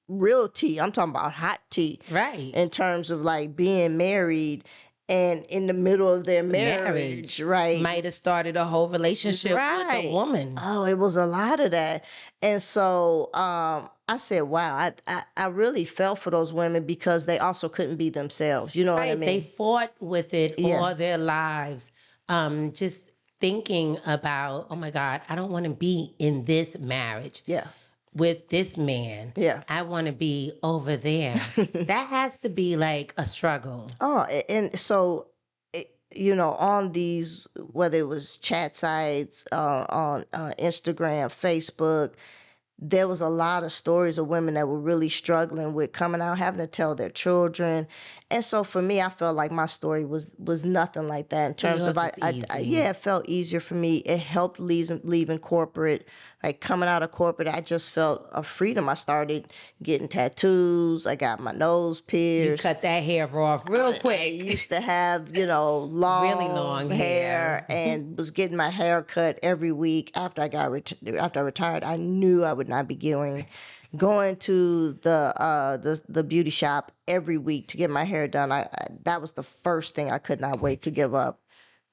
[SPEAKER 2] real tea. I'm talking about hot tea,
[SPEAKER 1] Right.
[SPEAKER 2] in terms of like being married and in the middle of their marriage,
[SPEAKER 1] Marriage
[SPEAKER 2] right?
[SPEAKER 1] might have started a whole relationship with a
[SPEAKER 2] Right.
[SPEAKER 1] woman.
[SPEAKER 2] Oh, it was a lot of that. And so I said, wow, I really felt for those women because they also couldn't be themselves. You know what I
[SPEAKER 1] Right. They
[SPEAKER 2] mean?
[SPEAKER 1] fought with it
[SPEAKER 2] Yeah.
[SPEAKER 1] all their lives. Just thinking about, oh my God, I don't want to be in this marriage
[SPEAKER 2] Yeah.
[SPEAKER 1] with this man.
[SPEAKER 2] Yeah.
[SPEAKER 1] I want to be over there. That has to be like a struggle.
[SPEAKER 2] Oh, and so, on these, whether it was chat sites, on Instagram, Facebook, there was a lot of stories of women that were really struggling with coming out, having to tell their children. And so for me, I felt like my story was nothing like that in
[SPEAKER 1] So
[SPEAKER 2] terms of
[SPEAKER 1] yours was easy.
[SPEAKER 2] yeah, it felt easier for me. It helped leaving corporate, like coming out of corporate. I just felt a freedom. I started getting tattoos. I got my nose
[SPEAKER 1] You
[SPEAKER 2] pierced.
[SPEAKER 1] cut that hair off real
[SPEAKER 2] I
[SPEAKER 1] quick.
[SPEAKER 2] used to have,
[SPEAKER 1] Really
[SPEAKER 2] long
[SPEAKER 1] long
[SPEAKER 2] hair,
[SPEAKER 1] hair.
[SPEAKER 2] and was getting my hair cut every week after after I retired. I knew I would not be going to the beauty shop every week to get my hair done. That was the first thing I could not wait to give up.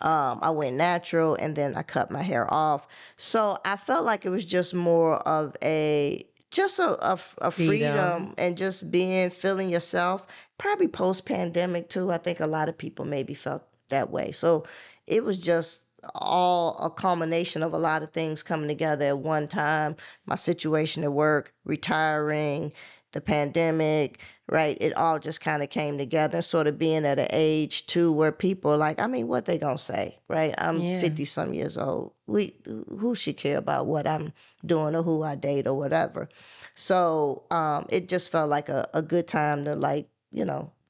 [SPEAKER 2] I went natural, and then I cut my hair off. So I felt like it was just more of a freedom,
[SPEAKER 1] Freedom.
[SPEAKER 2] and just feeling yourself. Probably post pandemic too. I think a lot of people maybe felt that way. So it was just all a culmination of a lot of things coming together at one time. My situation at work, retiring, the pandemic, right? It all just kind of came together, sort of being at an age too where people are like, I mean, what they gonna say, right? I'm
[SPEAKER 1] Yeah.
[SPEAKER 2] 50 some years old. Who should care about what I'm doing or who I date or whatever? So it just felt like a good time to, like,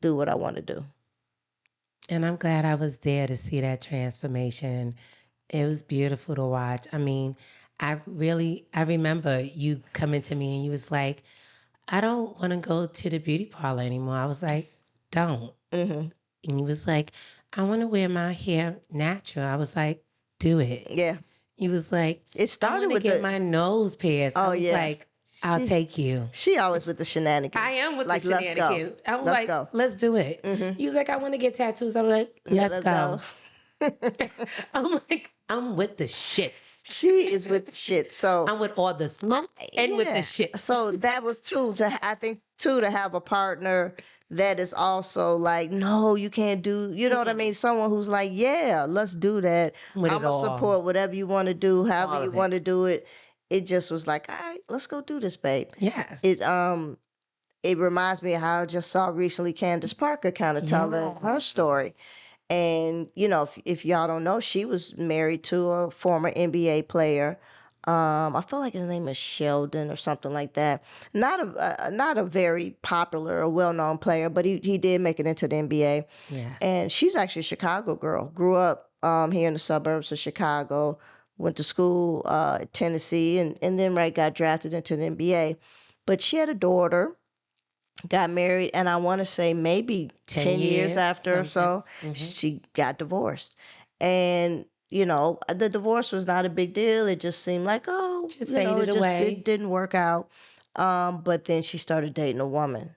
[SPEAKER 2] do what I want to do.
[SPEAKER 1] And I'm glad I was there to see that transformation. It was beautiful to watch. I mean, I remember you coming to me and you was like, I don't want to go to the beauty parlor anymore. I was like, don't.
[SPEAKER 2] Mm-hmm.
[SPEAKER 1] And he was like, I want to wear my hair natural. I was like, do it.
[SPEAKER 2] Yeah.
[SPEAKER 1] He was like,
[SPEAKER 2] It
[SPEAKER 1] I
[SPEAKER 2] started
[SPEAKER 1] want to
[SPEAKER 2] with
[SPEAKER 1] get
[SPEAKER 2] the.
[SPEAKER 1] my nose pierced. I
[SPEAKER 2] Oh
[SPEAKER 1] was
[SPEAKER 2] yeah.
[SPEAKER 1] like, I'll take you.
[SPEAKER 2] She always with the shenanigans.
[SPEAKER 1] I am with
[SPEAKER 2] like,
[SPEAKER 1] the
[SPEAKER 2] let's go.
[SPEAKER 1] shenanigans. I was
[SPEAKER 2] Let's
[SPEAKER 1] like,
[SPEAKER 2] go.
[SPEAKER 1] let's do it. He was like, I want to get tattoos. I was like,
[SPEAKER 2] Yeah,
[SPEAKER 1] let's go. I'm like, I'm with the shits.
[SPEAKER 2] She is with the shit. So
[SPEAKER 1] I'm with all the smoke and with the shit.
[SPEAKER 2] So that was too. I think too, to have a partner that is also like, no, you can't do. You know what I mean? Someone who's like, yeah, let's do that.
[SPEAKER 1] With
[SPEAKER 2] I'm
[SPEAKER 1] it
[SPEAKER 2] gonna
[SPEAKER 1] all.
[SPEAKER 2] support whatever you want to do, however
[SPEAKER 1] All
[SPEAKER 2] you
[SPEAKER 1] of
[SPEAKER 2] want
[SPEAKER 1] it.
[SPEAKER 2] to do it. It just was like, all right, let's go do this, babe.
[SPEAKER 1] Yes.
[SPEAKER 2] It reminds me of how I just saw recently Candace Parker kind of telling her story. And, if y'all don't know, she was married to a former NBA player. I feel like his name is Sheldon or something like that. Not a very popular or well-known player, but he did make it into the NBA.
[SPEAKER 1] Yes.
[SPEAKER 2] And she's actually a Chicago girl. Grew up here in the suburbs of Chicago. Went to school Tennessee, and then got drafted into the NBA. But she had a daughter, got married, and I want to say maybe 10 years after or so, she got divorced. And, the divorce was not a big deal. It just seemed like,
[SPEAKER 1] Just faded away.
[SPEAKER 2] didn't work out. But then she started dating a woman.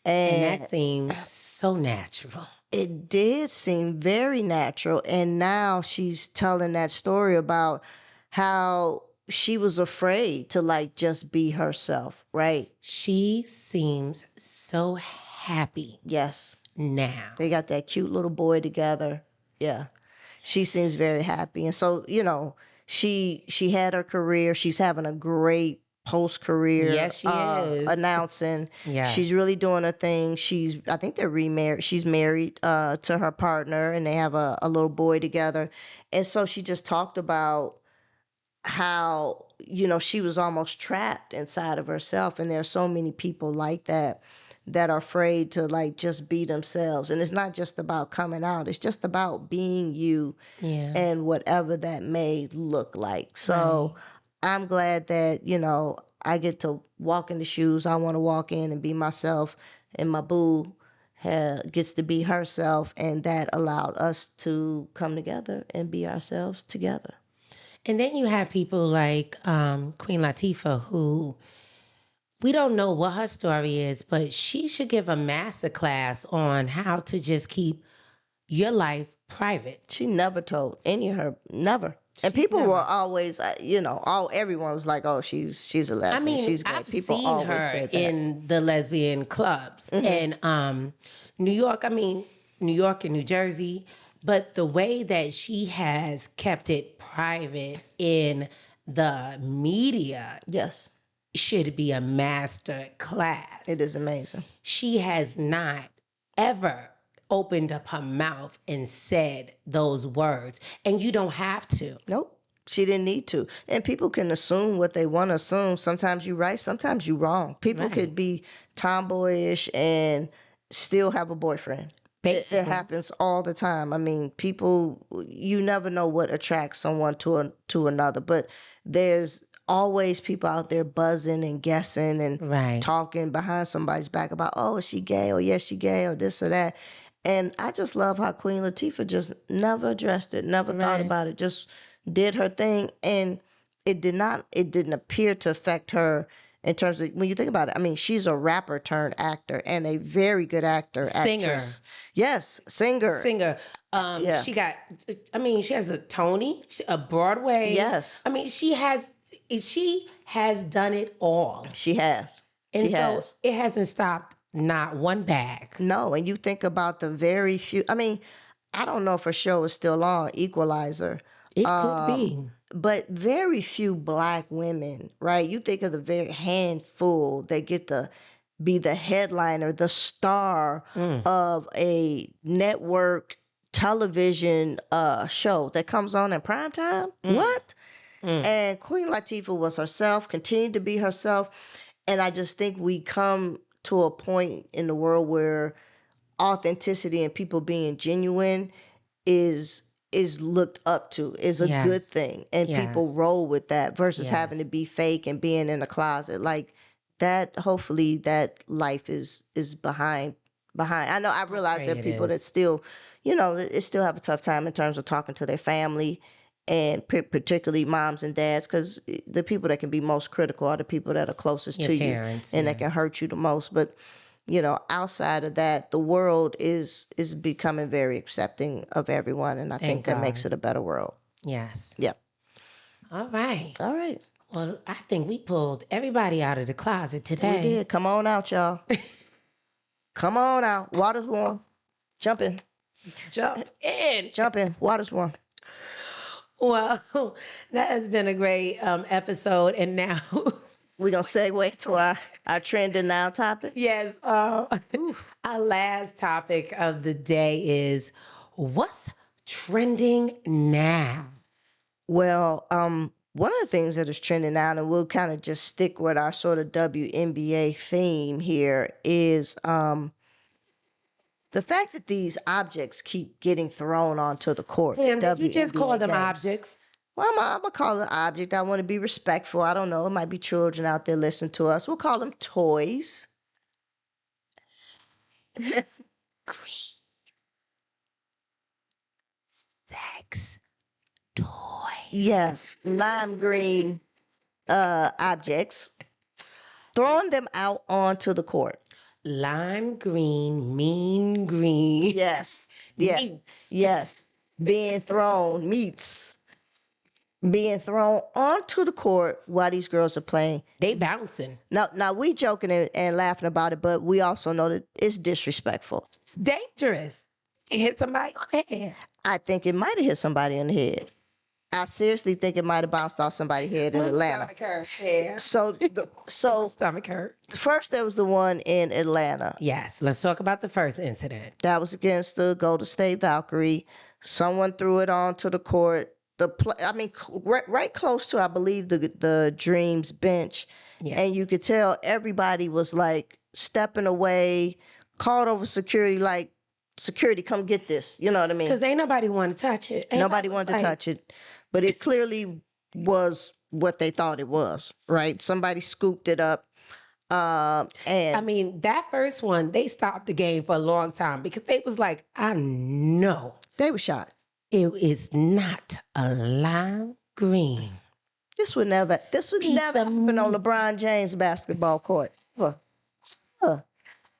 [SPEAKER 1] And that
[SPEAKER 2] And
[SPEAKER 1] seemed so natural.
[SPEAKER 2] it did seem very natural. And now she's telling that story about how she was afraid to, like, just be herself, right?
[SPEAKER 1] She seems so happy
[SPEAKER 2] Yes.
[SPEAKER 1] now.
[SPEAKER 2] They got that cute little boy together. Yeah. She seems very happy. And so, she had her career. She's having a great post career.
[SPEAKER 1] Yes, she is.
[SPEAKER 2] Announcing.
[SPEAKER 1] Yes.
[SPEAKER 2] She's really doing her thing. I think they're remarried. She's married to her partner, and they have a little boy together. And so she just talked about how, she was almost trapped inside of herself. And there are so many people like that are afraid to, like, just be themselves. And it's not just about coming out. It's just about being you.
[SPEAKER 1] Yeah.
[SPEAKER 2] And whatever that may look like. So I'm glad that, I get to walk in the shoes I want to walk in and be myself, and my boo gets to be herself, and that allowed us to come together and be ourselves together.
[SPEAKER 1] And then you have people like Queen Latifah, who we don't know what her story is, but she should give a master class on how to just keep your life private.
[SPEAKER 2] She never told any of her, never. And people were always, everyone was like, "Oh, she's a lesbian.
[SPEAKER 1] I mean,
[SPEAKER 2] she's gay."
[SPEAKER 1] I've
[SPEAKER 2] People
[SPEAKER 1] seen
[SPEAKER 2] always
[SPEAKER 1] her
[SPEAKER 2] said that.
[SPEAKER 1] in the lesbian clubs in New York. I mean, New York and New Jersey. But the way that she has kept it private in the media,
[SPEAKER 2] Yes,
[SPEAKER 1] should be a master class.
[SPEAKER 2] it is amazing.
[SPEAKER 1] She has not ever opened up her mouth and said those words. And you don't have to.
[SPEAKER 2] Nope. She didn't need to. And people can assume what they want to assume. Sometimes you're right, sometimes you're wrong. People could be tomboyish and still have a boyfriend. It happens all the time. I mean, people, you never know what attracts someone to another. But there's always people out there buzzing and guessing and talking behind somebody's back about, oh, is she gay? Or yes, she gay, or this or that. And I just love how Queen Latifah just never addressed it, never thought about it, just did her thing. And it didn't appear to affect her in terms of, when you think about it. I mean, she's a rapper turned actor and a very good actress. Yes, singer.
[SPEAKER 1] She got, she has a Tony, a Broadway.
[SPEAKER 2] Yes.
[SPEAKER 1] I mean, she has done it all.
[SPEAKER 2] She has.
[SPEAKER 1] And it hasn't stopped not one bag.
[SPEAKER 2] No, and you think about the very few, I mean, I don't know if her show is still on, Equalizer.
[SPEAKER 1] It could be.
[SPEAKER 2] But very few black women, right? You think of the very handful that get the be the headliner, the star of a network television show that comes on in prime time. What? And Queen Latifah was herself, continued to be herself. And I just think we come to a point in the world where authenticity and people being genuine is looked up to, is a good thing, and people roll with that versus having to be fake and being in a closet like that. Hopefully that life is behind. I know, I realize there are people that still, it still have a tough time in terms of talking to their family, and particularly moms and dads, because the people that can be most critical are the people that are closest to
[SPEAKER 1] parents,
[SPEAKER 2] you, and that can hurt you the most. But outside of that, the world is becoming very accepting of everyone, and I think that makes it a better world.
[SPEAKER 1] Yes.
[SPEAKER 2] Yep.
[SPEAKER 1] All right.
[SPEAKER 2] All right.
[SPEAKER 1] Well, I think we pulled everybody out of the closet today.
[SPEAKER 2] We did. Come on out, y'all. Come on out. Water's warm. Jump in.
[SPEAKER 1] Jump in.
[SPEAKER 2] Jump in. Water's warm.
[SPEAKER 1] Well, that has been a great episode, and now
[SPEAKER 2] we're going to segue to our trending now topic.
[SPEAKER 1] Yes. Our last topic of the day is, what's trending now?
[SPEAKER 2] Well, one of the things that is trending now, and we'll kind of just stick with our sort of WNBA theme here, is the fact that these objects keep getting thrown onto the court.
[SPEAKER 1] Damn, did you just call them
[SPEAKER 2] games.
[SPEAKER 1] objects?
[SPEAKER 2] Well, I'm going to call it an object. I want to be respectful. I don't know. It might be children out there listening to us. We'll call them toys.
[SPEAKER 1] Green. Sex toys.
[SPEAKER 2] Yes, lime green objects. Throwing them out onto the court.
[SPEAKER 1] Lime green, mean green.
[SPEAKER 2] Yes. Yes. Meats. Yes. Being thrown onto the court while these girls are playing.
[SPEAKER 1] They bouncing.
[SPEAKER 2] Now we joking and laughing about it, but we also know that it's disrespectful.
[SPEAKER 1] It's dangerous. It hit somebody on the head.
[SPEAKER 2] I think it might have hit somebody on the head. I seriously think it might have bounced off somebody's head in Atlanta.
[SPEAKER 1] Stomach hurt. Yeah.
[SPEAKER 2] So
[SPEAKER 1] stomach hurt.
[SPEAKER 2] First, there was the one in Atlanta.
[SPEAKER 1] Yes, let's talk about the first incident.
[SPEAKER 2] That was against the Golden State Valkyrie. Someone threw it onto the court. Right close to, I believe, the Dreams bench. Yeah. And you could tell everybody was like stepping away, called over security, like, security, come get this. You know what I mean?
[SPEAKER 1] Because ain't nobody want to touch it.
[SPEAKER 2] Nobody wanted to touch it. But it clearly was what they thought it was, right? Somebody scooped it up. And
[SPEAKER 1] I mean, that first one, they stopped the game for a long time because they was like, I know.
[SPEAKER 2] They were shot.
[SPEAKER 1] It is not a lime green.
[SPEAKER 2] This would never happen on LeBron James basketball court. Y'all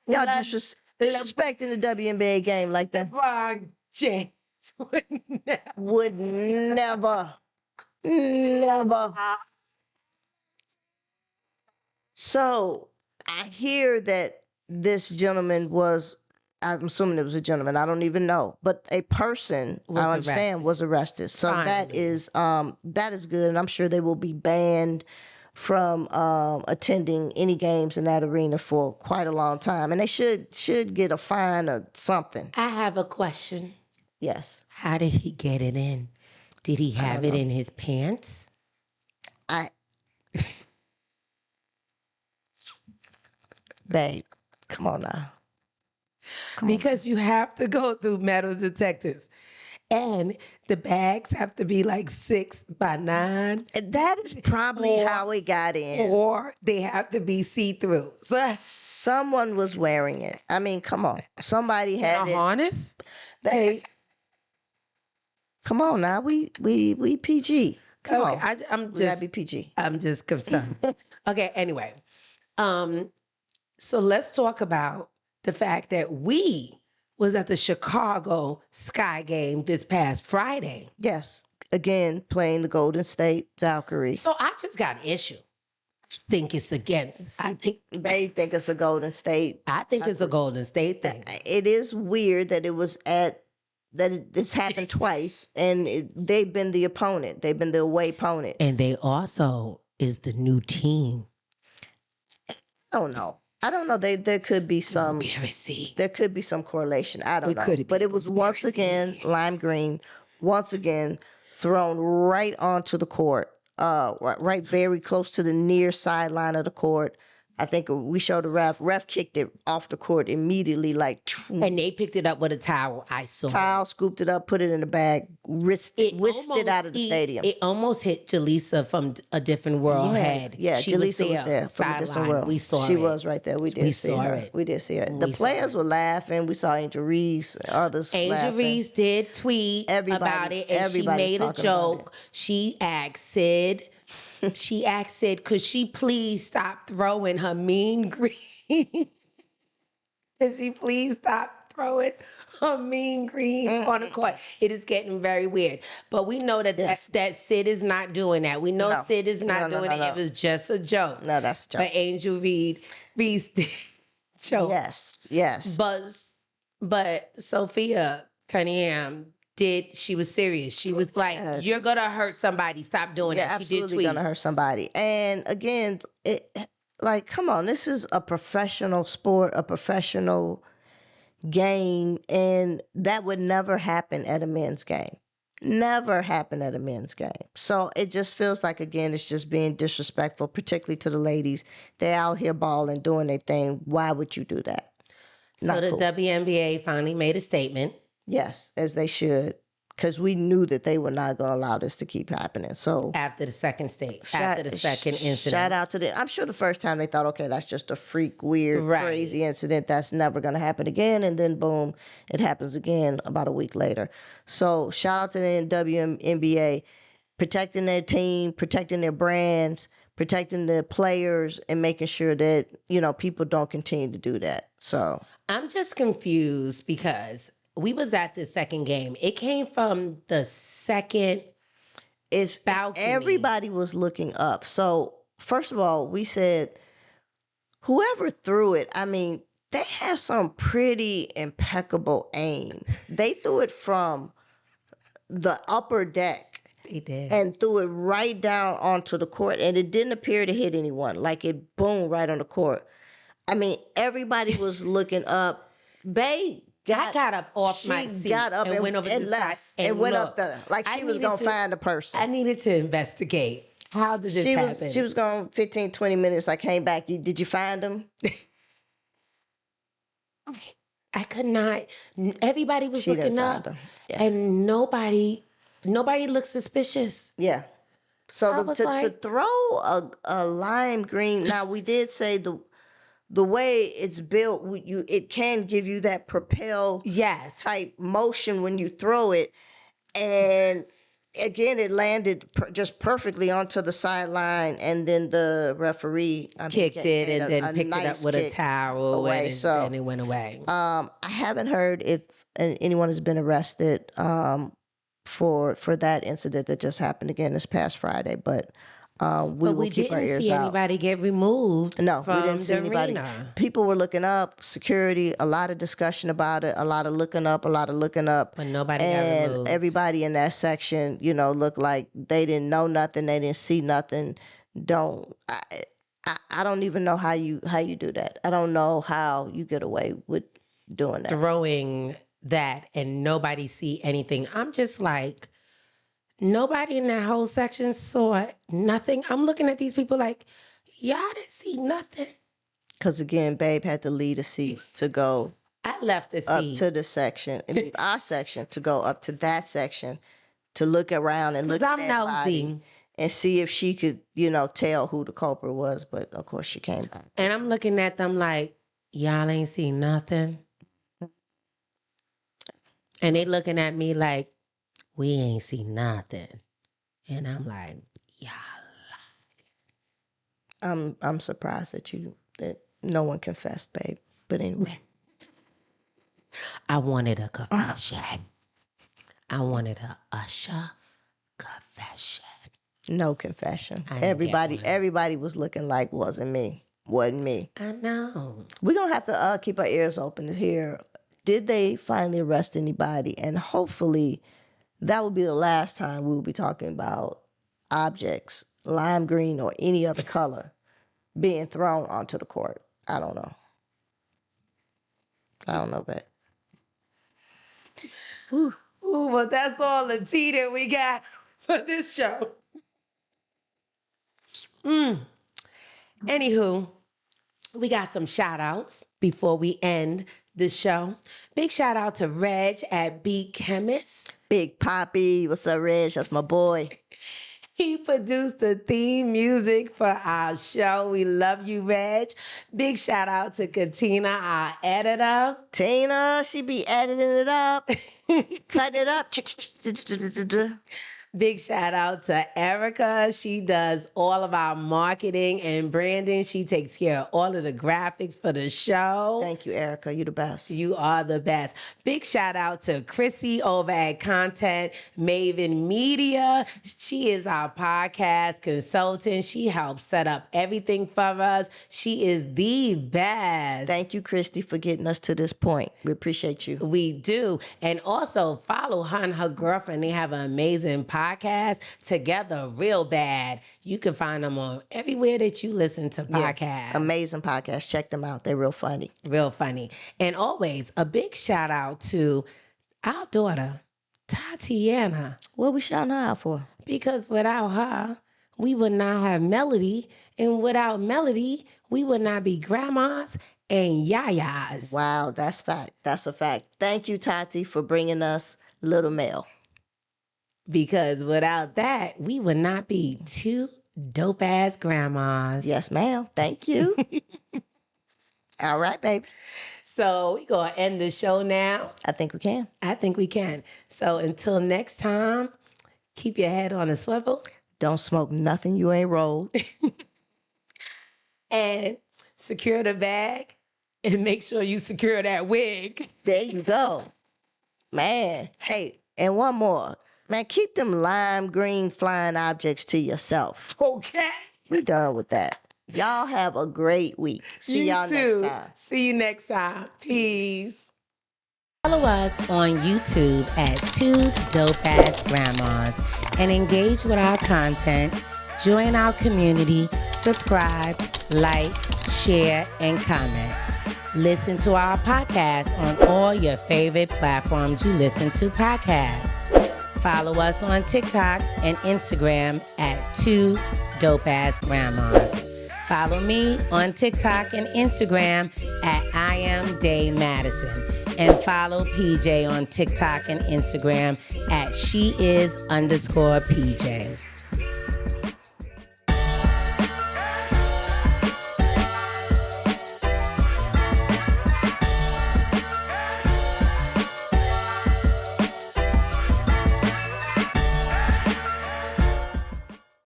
[SPEAKER 2] disrespecting the WNBA game like that.
[SPEAKER 1] LeBron James
[SPEAKER 2] would never. So I hear that this gentleman was, I'm assuming it was a gentleman, I don't even know, but a person, I understand, was arrested. So finally. That is good, and I'm sure they will be banned from attending any games in that arena for quite a long time, and they should get a fine or something.
[SPEAKER 1] I have a question.
[SPEAKER 2] Yes.
[SPEAKER 1] How did he get it in? Did he have it in his pants?
[SPEAKER 2] Babe, come on now.
[SPEAKER 1] Because you have to go through metal detectors. And the bags have to be like 6 by 9.
[SPEAKER 2] And that is probably how it got in.
[SPEAKER 1] Or they have to be see-through.
[SPEAKER 2] So someone was wearing it. I mean, come on. Somebody had
[SPEAKER 1] a harness?
[SPEAKER 2] Babe. Come on now. We PG. Come on.
[SPEAKER 1] We
[SPEAKER 2] gotta be PG.
[SPEAKER 1] I'm just concerned. Okay, anyway. So let's talk about the fact that we was at the Chicago Sky game this past Friday.
[SPEAKER 2] Yes. Again, playing the Golden State Valkyrie.
[SPEAKER 1] So I just got an issue. They think it's a
[SPEAKER 2] Golden State.
[SPEAKER 1] I think it's a Golden State thing.
[SPEAKER 2] It is weird that this happened twice, and they've been the opponent. They've been the away opponent.
[SPEAKER 1] And they also is the new team.
[SPEAKER 2] I don't know. I don't know. There could be some
[SPEAKER 1] Conspiracy.
[SPEAKER 2] there could be some correlation. I don't
[SPEAKER 1] It
[SPEAKER 2] know.
[SPEAKER 1] could be
[SPEAKER 2] But it was once again lime green, once again thrown right onto the court, right very close to the near sideline of the court. I think we showed the ref. Ref kicked it off the court immediately, like
[SPEAKER 1] And they picked it up with a towel. I saw
[SPEAKER 2] towel, scooped it up, put it in the bag, whisked it out of the stadium.
[SPEAKER 1] It almost hit Jaleesa from a different world head.
[SPEAKER 2] Yeah,
[SPEAKER 1] she
[SPEAKER 2] Jaleesa was there from a different world.
[SPEAKER 1] We saw
[SPEAKER 2] she
[SPEAKER 1] it.
[SPEAKER 2] was right there. We did see her.
[SPEAKER 1] It.
[SPEAKER 2] We did see her. The players were laughing. We saw Angel Reese, others
[SPEAKER 1] Angel Reese did tweet about it, and she made a joke. She asked Sid, could she please stop throwing her mean green? Could she please stop throwing her mean green on the court? It is getting very weird. But we know that that Sid is not doing that. We know Sid is not doing it. It was just a joke.
[SPEAKER 2] No, that's a joke.
[SPEAKER 1] But Angel Reese did joke.
[SPEAKER 2] Yes.
[SPEAKER 1] But Sophia Cunningham she was serious. She was like, you're going to hurt somebody. Stop doing that. She
[SPEAKER 2] absolutely going to hurt somebody. And again, come on, this is a professional sport, a professional game, and that would never happen at a men's game. Never happen at a men's game. So it just feels like, again, it's just being disrespectful, particularly to the ladies. They're out here balling, doing their thing. Why would you do that?
[SPEAKER 1] So the WNBA finally made a statement.
[SPEAKER 2] Yes, as they should, because we knew that they were not going to allow this to keep happening. So
[SPEAKER 1] after the second incident,
[SPEAKER 2] shout out to them. I'm sure the first time they thought, okay, that's just a freak, weird, crazy incident. That's never going to happen again. And then boom, it happens again about a week later. So shout out to the WNBA, protecting their team, protecting their brands, protecting the players, and making sure that, people don't continue to do that. So
[SPEAKER 1] I'm just confused because we was at the second game. It came from the second balcony.
[SPEAKER 2] Everybody was looking up. So first of all, we said, whoever threw it, they had some pretty impeccable aim. They threw it from the upper deck.
[SPEAKER 1] They did.
[SPEAKER 2] And threw it right down onto the court. And it didn't appear to hit anyone. Like it boomed right on the court. Everybody was looking up.
[SPEAKER 1] I got up off my seat.
[SPEAKER 2] She got up and went over
[SPEAKER 1] and
[SPEAKER 2] to the side and went up there like she was going to find the person.
[SPEAKER 1] I needed to investigate. How did this happen?
[SPEAKER 2] She was gone 15, 20 minutes. I came back. Did you find him?
[SPEAKER 1] I could not. Everybody was looking up. Yeah. And nobody looked suspicious.
[SPEAKER 2] Yeah. So to throw a lime green, now we did say the way it's built, it can give you that propel type motion when you throw it. And again, it landed just perfectly onto the sideline, and then the referee
[SPEAKER 1] kicked it and then picked it up with a towel and it went away.
[SPEAKER 2] I haven't heard if anyone has been arrested for that incident that just happened again this past Friday, but we didn't see
[SPEAKER 1] anybody get removed.
[SPEAKER 2] No,
[SPEAKER 1] from
[SPEAKER 2] we didn't see anybody.
[SPEAKER 1] Arena.
[SPEAKER 2] People were looking up, security, a lot of discussion about it, a lot of looking up.
[SPEAKER 1] But nobody got removed.
[SPEAKER 2] Everybody in that section, looked like they didn't know nothing, they didn't see nothing. I don't even know how you do that. I don't know how you get away with doing that.
[SPEAKER 1] Throwing that and nobody see anything. I'm just like, nobody in that whole section saw nothing. I'm looking at these people like, y'all didn't see nothing.
[SPEAKER 2] Because again, Babe had to lead a seat to go.
[SPEAKER 1] I left the seat
[SPEAKER 2] up to the section, our section, to go up to that section to look around and look at that body and see if she could, tell who the culprit was. But of course, she came back.
[SPEAKER 1] And I'm looking at them like, y'all ain't see nothing. And they looking at me like, we ain't see nothing. And I'm like, y'all
[SPEAKER 2] lying. I'm surprised that no one confessed, Babe. But anyway.
[SPEAKER 1] I wanted a confession. I wanted a Usher confession.
[SPEAKER 2] No confession. Everybody was looking like wasn't me.
[SPEAKER 1] I know.
[SPEAKER 2] We're going to have to keep our ears open to hear, did they finally arrest anybody? And hopefully that will be the last time we will be talking about objects, lime green or any other color, being thrown onto the court. I don't know. I don't know, but.
[SPEAKER 1] Ooh, well, that's all the tea that we got for this show. Anywho, we got some shout outs before we end the show. Big shout out to Reg at Beat Chemist.
[SPEAKER 2] Big Poppy, what's up, Reg? That's my boy.
[SPEAKER 1] He produced the theme music for our show. We love you, Reg. Big shout out to Katina, our editor.
[SPEAKER 2] Tina, she be editing it up, cutting it up.
[SPEAKER 1] Big shout out to Erica. She does all of our marketing and branding. She takes care of all of the graphics for the show.
[SPEAKER 2] Thank you, Erica. You the best.
[SPEAKER 1] You are the best. Big shout out to Chrissy over at Content Maven Media. She is our podcast consultant. She helps set up everything for us. She is the best.
[SPEAKER 2] Thank you, Christy, for getting us to this point. We appreciate you.
[SPEAKER 1] We do. And also follow her and her girlfriend. They have an amazing podcast together, Real Bad. You can find them on everywhere that you listen to podcasts.
[SPEAKER 2] Yeah, amazing podcast. Check them out. They're real funny.
[SPEAKER 1] Real funny. And always a big shout out to our daughter, Tatiana.
[SPEAKER 2] What we shouting her out for?
[SPEAKER 1] Because without her, we would not have Melody. And without Melody, we would not be grandmas and yayas.
[SPEAKER 2] Wow, that's fact. That's a fact. Thank you, Tati, for bringing us Little Mel.
[SPEAKER 1] Because without that, we would not be two dope-ass grandmas.
[SPEAKER 2] Yes, ma'am. Thank you. All right, baby.
[SPEAKER 1] So we're going to end the show now.
[SPEAKER 2] I think we can.
[SPEAKER 1] I think we can. So until next time, keep your head on a swivel.
[SPEAKER 2] Don't smoke nothing you ain't rolled.
[SPEAKER 1] And secure the bag. And make sure you secure that wig.
[SPEAKER 2] There you go. Man, hey, and one more. Man, keep them lime green flying objects to yourself.
[SPEAKER 1] Okay.
[SPEAKER 2] We done with that. Y'all have a great week. See y'all next time.
[SPEAKER 1] See you next time. Peace. Follow us on YouTube at Two Dope Ass Grandmas and engage with our content. Join our community. Subscribe, like, share, and comment. Listen to our podcast on all your favorite platforms you listen to podcasts. Follow us on TikTok and Instagram at Two Dope Ass Grandmas. Follow me on TikTok and Instagram at I Am Day Madison. And follow PJ on TikTok and Instagram at she is_PJ.